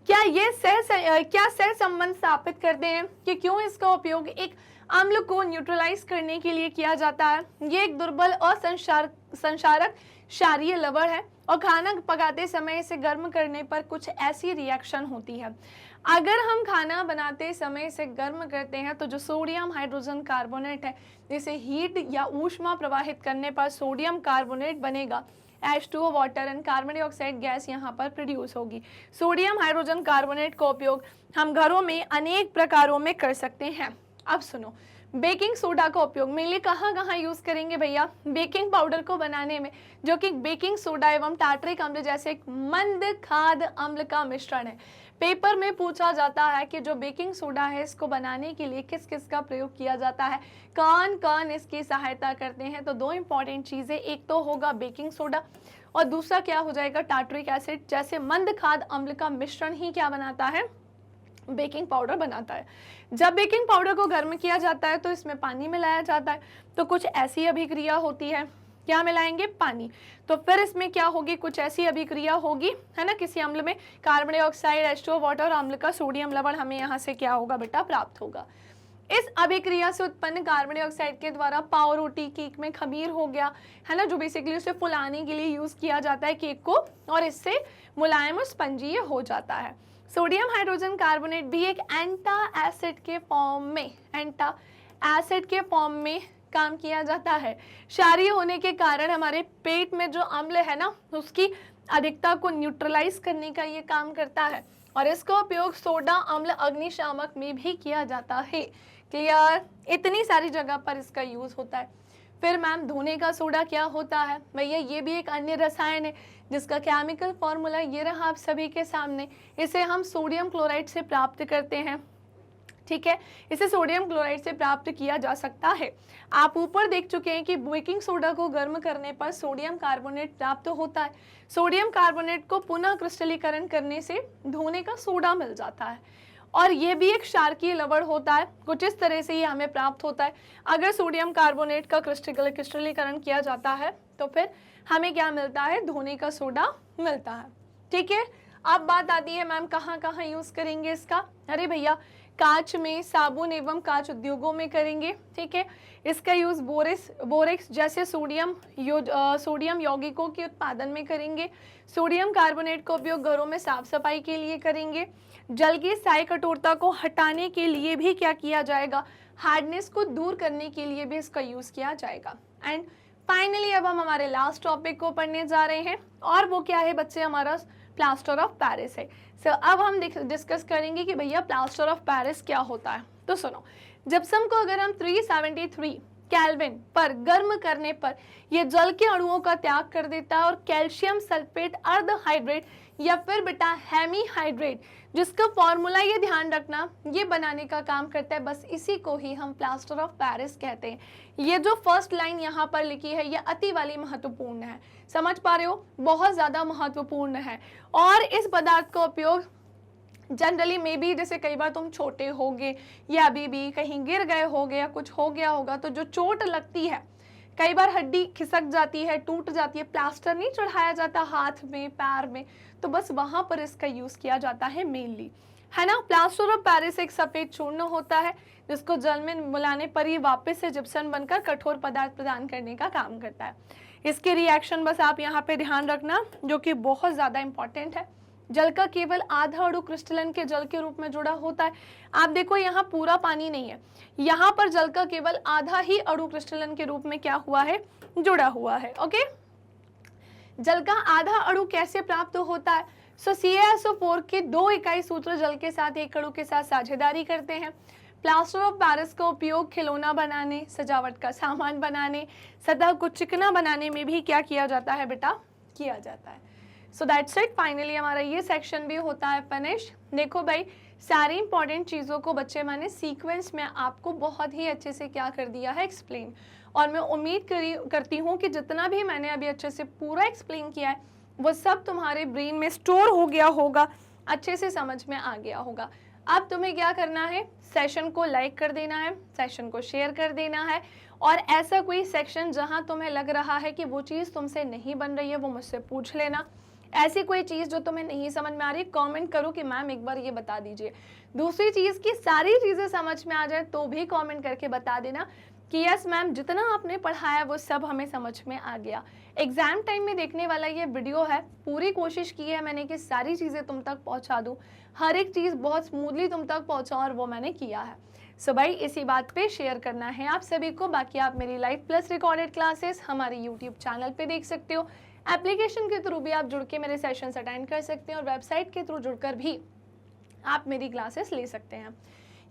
क्या ये सह संबंध स्थापित करते हैं कि क्यों इसका उपयोग एक अम्ल को न्यूट्रलाइज करने के लिए किया जाता है? ये एक दुर्बल और संक्षारक क्षारीय लवण है और खाना पकाते समय इसे गर्म करने पर कुछ ऐसी रिएक्शन होती है। अगर हम खाना बनाते समय इसे गर्म करते हैं तो जो सोडियम हाइड्रोजन कार्बोनेट है, इसे हीट या ऊष्मा प्रवाहित करने पर सोडियम कार्बोनेट बनेगा। H2O water and carbon dioxide gas यहाँ पर प्रोड्यूस होगी। सोडियम हाइड्रोजन कार्बोनेट का उपयोग हम घरों में अनेक प्रकारों में कर सकते हैं। अब सुनो, बेकिंग सोडा का उपयोग मेनली कहाँ कहाँ यूज करेंगे भैया? बेकिंग पाउडर को बनाने में, जो कि बेकिंग सोडा एवं टार्टरिक अम्ल जैसे एक मंद खाद्य अम्ल का मिश्रण है। पेपर में पूछा जाता है कि जो बेकिंग सोडा है इसको बनाने के लिए किस किस का प्रयोग किया जाता है, कौन कौन इसकी सहायता करते हैं। तो दो इंपॉर्टेंट चीजें, एक तो होगा बेकिंग सोडा और दूसरा क्या हो जाएगा, टार्टरिक एसिड। जैसे मंद खाद्य अम्ल का मिश्रण ही क्या बनाता है, बेकिंग पाउडर बनाता है। जब बेकिंग पाउडर को गर्म किया जाता है तो इसमें पानी मिलाया जाता है, तो कुछ ऐसी अभिक्रिया होती है, क्या मिलाएंगे, पानी। तो फिर इसमें क्या होगी, कुछ ऐसी अभिक्रिया होगी, है ना, किसी अम्ल में कार्बन डाइऑक्साइड, H2O वाटर और अम्ल का सोडियम लवण हमें यहाँ से क्या होगा बेटा, प्राप्त होगा। इस अभिक्रिया से उत्पन्न कार्बन डाइऑक्साइड के द्वारा पाव रोटी, केक में खमीर हो गया, है ना, जो बेसिकली उसे फुलाने के लिए यूज किया जाता है केक को, और इससे मुलायम और स्पंजी हो जाता है। सोडियम हाइड्रोजन कार्बोनेट भी एक एंटा एसिड के फॉर्म में काम किया जाता है। क्षारीय होने के कारण हमारे पेट में जो अम्ल है ना, उसकी अधिकता को न्यूट्रलाइज करने का ये काम करता है और इसका उपयोग सोडा अम्ल अग्निशामक में भी किया जाता है। क्लियर? इतनी सारी जगह पर इसका यूज होता है। फिर मैम धोने का सोडा क्या होता है भैया? ये भी एक अन्य रसायन है जिसका केमिकल फॉर्मूला ये रहा आप सभी के सामने। इसे हम सोडियम क्लोराइड से प्राप्त करते हैं, ठीक है, इसे सोडियम क्लोराइड से प्राप्त किया जा सकता है। आप ऊपर देख चुके हैं कि बेकिंग सोडा को गर्म करने पर सोडियम कार्बोनेट प्राप्त होता है। सोडियम कार्बोनेट को पुनः क्रिस्टलीकरण करने से धोने का सोडा मिल जाता है और ये भी एक क्षारकीय लवण होता है। कुछ इस तरह से ये हमें प्राप्त होता है। अगर सोडियम कार्बोनेट का क्रिस्टलीकरण किया जाता है तो फिर हमें क्या मिलता है, धोने का सोडा मिलता है, ठीक है। अब बात आती है मैम कहाँ कहाँ यूज करेंगे इसका? अरे भैया कांच में, साबुन एवं कांच उद्योगों में करेंगे, ठीक है। इसका यूज बोरेक्स जैसे सोडियम यौगिकों के उत्पादन में करेंगे। सोडियम कार्बोनेट का उपयोग घरों में साफ सफाई के लिए करेंगे। जल की स्थायी कठोरता को हटाने के लिए भी क्या किया जाएगा, हार्डनेस को दूर करने के लिए भी इसका यूज किया जाएगा। एंड फाइनली अब हम हमारे लास्ट टॉपिक को पढ़ने जा रहे हैं और वो क्या है बच्चे, हमारा प्लास्टर ऑफ पेरिस है। अब हम डिस्कस करेंगे कि भैया प्लास्टर ऑफ पेरिस क्या होता है। तो सुनो, जिप्सम को अगर हम 373 केल्विन पर गर्म करने पर यह जल के अणुओं का त्याग कर देता है और कैल्शियम सल्फेट अर्ध हाइड्रेट या फिर बेटा हेमीहाइड्रेट, जिसका फॉर्मूला ये ध्यान रखना ये बनाने का काम करता है, बस इसी को ही हम प्लास्टर ऑफ पेरिस कहते हैं। ये जो फर्स्ट लाइन यहाँ पर लिखी है ये अति वाली महत्वपूर्ण है, समझ पा रहे हो, बहुत ज़्यादा महत्वपूर्ण है। और इस पदार्थ का उपयोग जनरली मे बी जैसे कई बार तुम छोटे होगे या अभी भी कहीं गिर गए होगे या कुछ हो गया होगा, तो जो चोट लगती है, कई बार हड्डी खिसक जाती है, टूट जाती है, प्लास्टर नहीं चढ़ाया जाता हाथ में पैर में, तो बस वहां पर इसका यूज किया जाता है मेनली, है ना। प्लास्टर ऑफ पेरिस एक सफेद चूर्ण होता है जिसको जल में मिलाने पर ही वापस से जिप्सम बनकर कठोर पदार्थ प्रदान करने का काम करता है। इसके रिएक्शन बस आप यहाँ पे ध्यान रखना, जो कि बहुत ज्यादा इंपॉर्टेंट है। जल का केवल आधा अणु क्रिस्टलन के जल के रूप में जुड़ा होता है। आप देखो यहाँ पूरा पानी नहीं है, यहाँ पर जल का केवल आधा ही अणु क्रिस्टलन के रूप में क्या हुआ है, जुड़ा हुआ है। ओके, जल का आधा अणु कैसे प्राप्त होता है? CaSO4 के 2 इकाई सूत्र जल के साथ एक अणु के साथ साझेदारी करते हैं। प्लास्टर ऑफ पेरिस का उपयोग खिलौना बनाने, सजावट का सामान बनाने, सतह को चिकना बनाने में भी क्या किया जाता है बेटा, किया जाता है। सो दैट्स इट, फाइनली हमारा ये सेक्शन भी होता है फिनिश। देखो भाई, सारी इंपॉर्टेंट चीज़ों को बच्चे मैंने सीक्वेंस में आपको बहुत ही अच्छे से क्या कर दिया है, एक्सप्लेन। और मैं उम्मीद करती हूँ कि जितना भी मैंने अभी अच्छे से पूरा एक्सप्लेन किया है वो सब तुम्हारे ब्रेन में स्टोर हो गया होगा, अच्छे से समझ में आ गया होगा। अब तुम्हें क्या करना है, सेशन को लाइक कर देना है, सेशन को शेयर कर देना है, और ऐसा कोई सेक्शन जहां तुम्हें लग रहा है कि वो चीज़ तुमसे नहीं बन रही है वो मुझसे पूछ लेना। ऐसी कोई चीज़ जो तुम्हें नहीं समझ में आ रही, कमेंट करो कि मैम एक बार ये बता दीजिए। दूसरी चीज़ की सारी चीज़ें समझ में आ जाए तो भी कमेंट करके बता देना कि यस मैम जितना आपने पढ़ाया वो सब हमें समझ में आ गया। एग्जाम टाइम में देखने वाला ये वीडियो है, पूरी कोशिश की है मैंने कि सारी चीज़ें तुम तक पहुंचा दूं, हर एक चीज़ बहुत स्मूथली तुम तक पहुंचाऊं, और वो मैंने किया है। सो भाई इसी बात पे शेयर करना है आप सभी को। बाकी आप मेरी लाइव प्लस रिकॉर्डेड क्लासेस हमारे यूट्यूब चैनल पे देख सकते हो, एप्लीकेशन के थ्रू भी आप जुड़ के मेरे सेशंस अटेंड कर सकते हैं, और वेबसाइट के थ्रू जुड़कर भी आप मेरी क्लासेस ले सकते हैं।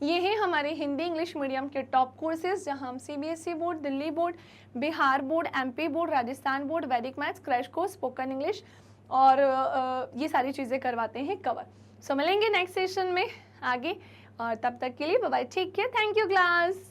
ये है हमारे हिंदी इंग्लिश मीडियम के टॉप कोर्सेज, जहां हम CBSE board, Delhi board, Bihar board, MP board, Rajasthan board, Vedic maths, crash course, spoken English और ये सारी चीज़ें करवाते हैं कवर। सो मिलेंगे नेक्स्ट सेशन में आगे, और तब तक के लिए बाय बाय, ठीक है, थैंक यू क्लास।